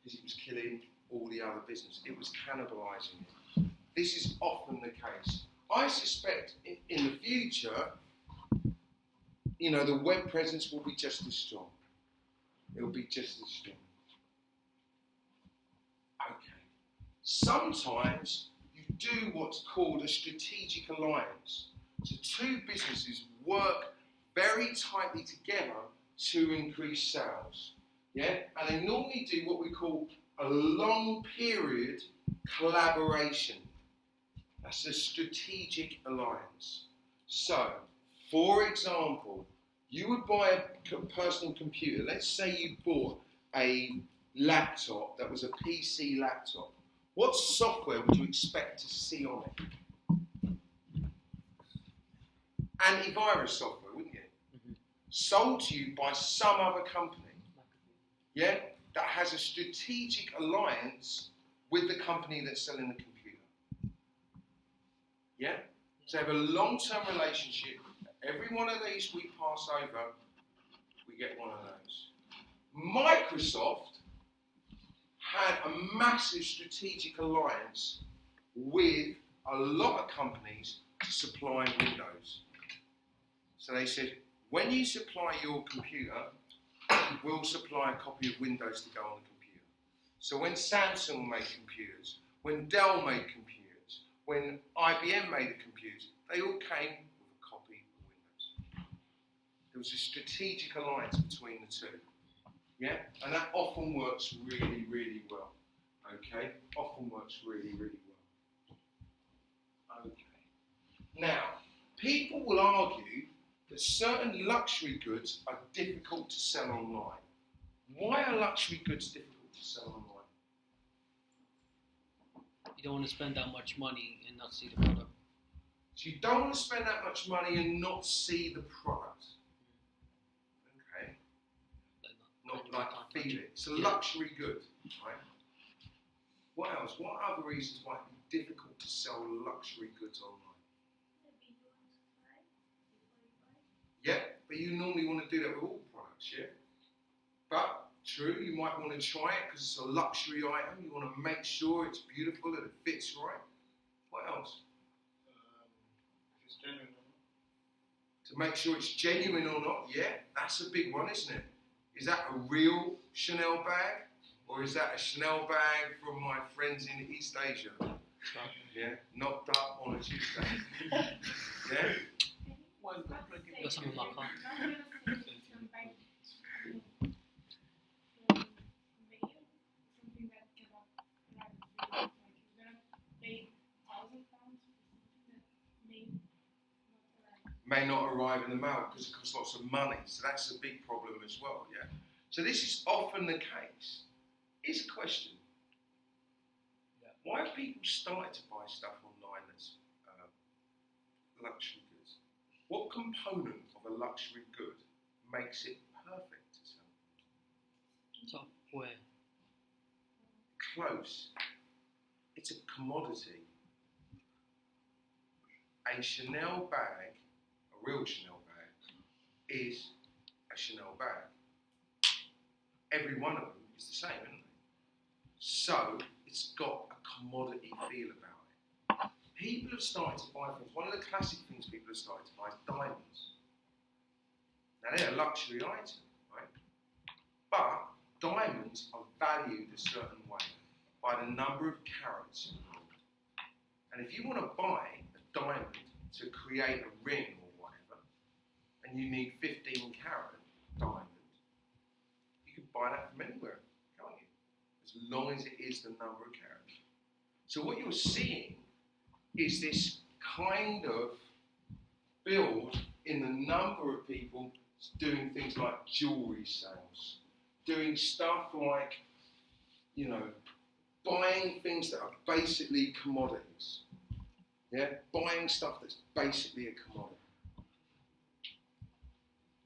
Because it was killing all the other business. It was cannibalising it. This is often the case. I suspect in the future, you know, the web presence will be just as strong. It will be just as strong. Okay. Sometimes you do what's called a strategic alliance. So 2 businesses work very tightly together to increase sales. Yeah? And they normally do what we call a long period collaboration. That's a strategic alliance. So, for example, you would buy a personal computer. Let's say you bought a laptop that was a PC laptop. What software would you expect to see on it? Antivirus software, wouldn't you? Mm-hmm. Sold to you by some other company. Yeah? That has a strategic alliance with the company that's selling the computer. Yeah? So they have a long-term relationship. Every one of these we pass over, we get one of those. Microsoft had a massive strategic alliance with a lot of companies to supply Windows. So they said, when you supply your computer, we'll supply a copy of Windows to go on the computer. So when Samsung made computers, when Dell made computers, when IBM made a computer, they all came with a copy of Windows. There was a strategic alliance between the 2. Yeah? And that often works really, really well. Okay? Often works really, really well. Okay. Now, people will argue that certain luxury goods are difficult to sell online. Why are luxury goods difficult to sell online? You don't want to spend that much money and not see the product. So you don't want to spend that much money and not see the product. Okay. Not like feel it. It's a luxury good, right? What else? What other reasons might be difficult to sell luxury goods online? Yeah, but you normally want to do that with all products, yeah? But, true, you might want to try it because it's a luxury item. You want to make sure it's beautiful and it fits right. What else? If it's genuine or not. To make sure it's genuine or not, yeah, that's a big one, isn't it? Is that a real Chanel bag? Or is that a Chanel bag from my friends in East Asia? Yeah, knocked up on a Tuesday. Yeah? Got some in my car. May not arrive in the mail because it costs lots of money. So that's a big problem as well, yeah? So this is often the case. Here's a question. Why have people started to buy stuff online that's luxury goods? What component of a luxury good makes it perfect to sell? Software. Close. It's a commodity. A Chanel bag, a real Chanel bag, is a Chanel bag. Every one of them is the same, isn't it? So it's got a commodity feel about it. People have started to buy things. One of the classic things people have started to buy is diamonds. Now they're a luxury item, right? But diamonds are valued a certain way by the number of carats involved. And if you want to buy a diamond to create a ring or whatever, and you need 15 carat diamond, you can buy that from anywhere, can't you? As long as it is the number of carats. So what you're seeing is this kind of build in the number of people doing things like jewelry sales, doing stuff like, you know, buying things that are basically commodities. Yeah, buying stuff that's basically a commodity.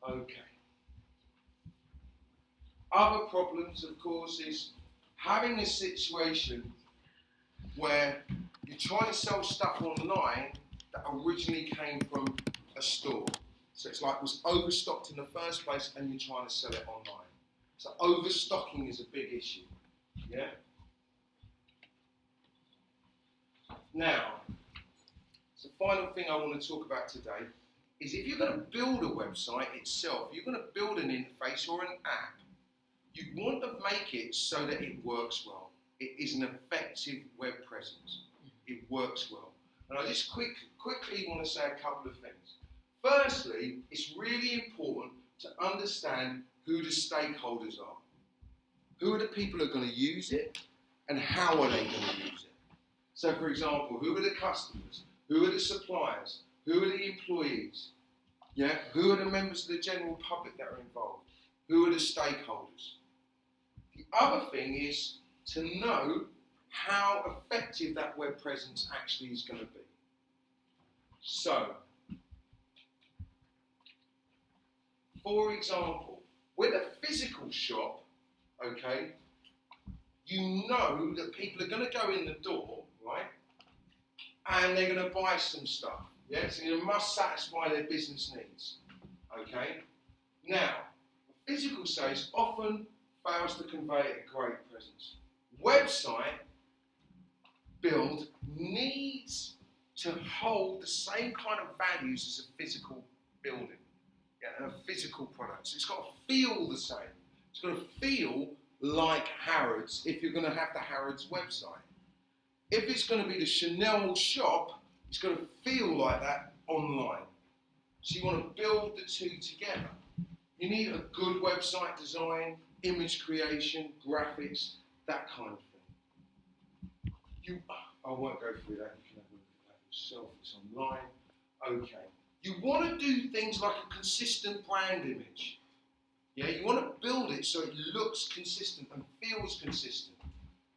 Okay. Other problems, of course, is having a situation where you're trying to sell stuff online that originally came from a store. So it's like it was overstocked in the first place and you're trying to sell it online. So overstocking is a big issue. Yeah? Now, the final thing I want to talk about today is if you're going to build a website itself, you're going to build an interface or an app, you want to make it so that it works well. It is an effective web presence. It works well. And I just quickly want to say a couple of things. Firstly, it's really important to understand who the stakeholders are. Who are the people who are going to use it and how are they going to use it? So for example, who are the customers? Who are the suppliers? Who are the employees? Yeah? Who are the members of the general public that are involved? Who are the stakeholders? The other thing is to know how effective that web presence actually is going to be. So, for example, with a physical shop, okay, you know that people are going to go in the door, right, and they're going to buy some stuff. Yeah, so you must satisfy their business needs. Okay. Now, physical sales often fails to convey a great presence. Website build needs to hold the same kind of values as a physical building, yeah, and a physical product. So it's got to feel the same. It's got to feel like Harrods if you're going to have the Harrods website. If it's going to be the Chanel shop, it's going to feel like that online. So you want to build the two together. You need a good website design, image creation, graphics, that kind of thing. I won't go through that. You can have a look at that yourself. It's online. Okay. You want to do things like a consistent brand image. Yeah, you want to build it so it looks consistent and feels consistent.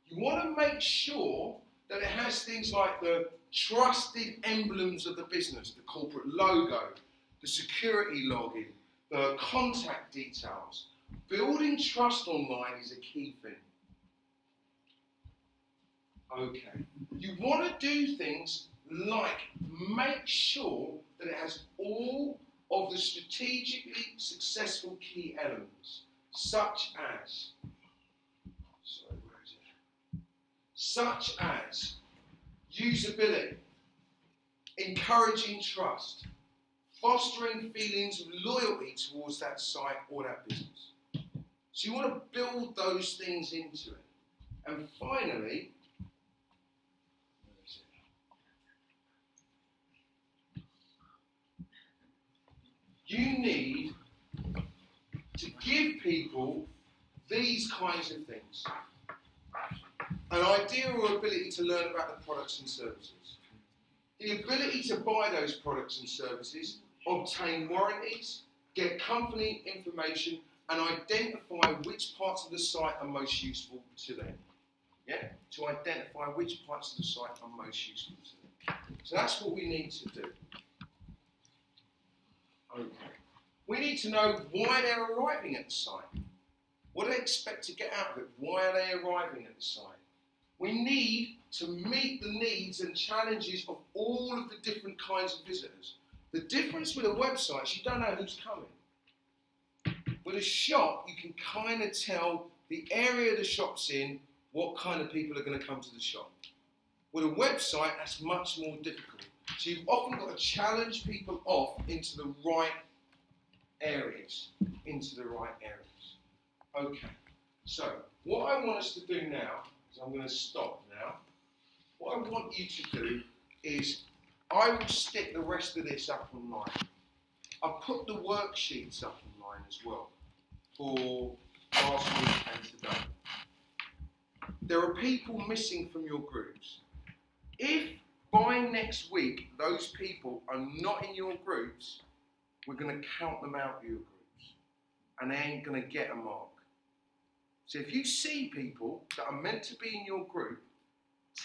You want to make sure that it has things like the trusted emblems of the business, the corporate logo, the security login, the contact details. Building trust online is a key thing. Okay. You want to do things like make sure that it has all of the strategically successful key elements, such as, such as usability, encouraging trust, fostering feelings of loyalty towards that site or that business. So you want to build those things into it. And finally, you need to give people these kinds of things. An idea or ability to learn about the products and services. The ability to buy those products and services, obtain warranties, get company information, and identify which parts of the site are most useful to them. Yeah? To identify which parts of the site are most useful to them. So that's what we need to do. Okay. We need to know why they're arriving at the site. What do they expect to get out of it? Why are they arriving at the site? We need to meet the needs and challenges of all of the different kinds of visitors. The difference with a website is you don't know who's coming. With a shop, you can kind of tell the area the shop's in, what kind of people are going to come to the shop. With a website, that's much more difficult. So you've often got to challenge people off into the right areas. Okay, so what I want us to do now, is I'm going to stop now. What I want you to do is, I will stick the rest of this up online. I'll put the worksheets up online as well, for last week and today. There are people missing from your groups. If by next week those people are not in your groups, we're going to count them out of your groups, and they ain't going to get a mark. So if you see people that are meant to be in your group,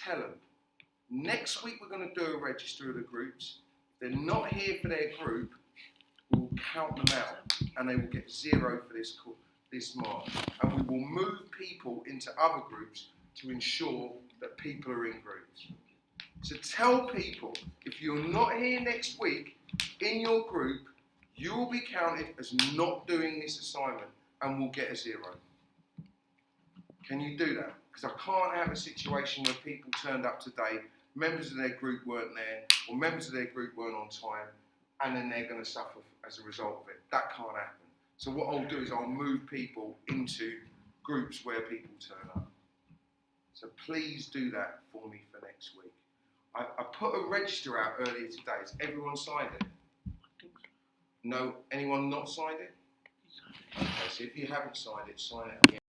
tell them. Next week we're going to do a register of the groups. If they're not here for their group, we'll count them out, and they will get 0 for this mark. And we will move people into other groups to ensure that people are in groups. So tell people, if you're not here next week in your group, you will be counted as not doing this assignment and will get a 0. Can you do that? Because I can't have a situation where people turned up today, members of their group weren't there, or members of their group weren't on time, and then they're going to suffer as a result of it. That can't happen. So what I'll do is I'll move people into groups where people turn up. So please do that for me for next week. I put a register out earlier today. Has everyone signed it? No? Anyone not signed it? Okay, so if you haven't signed it, sign it again.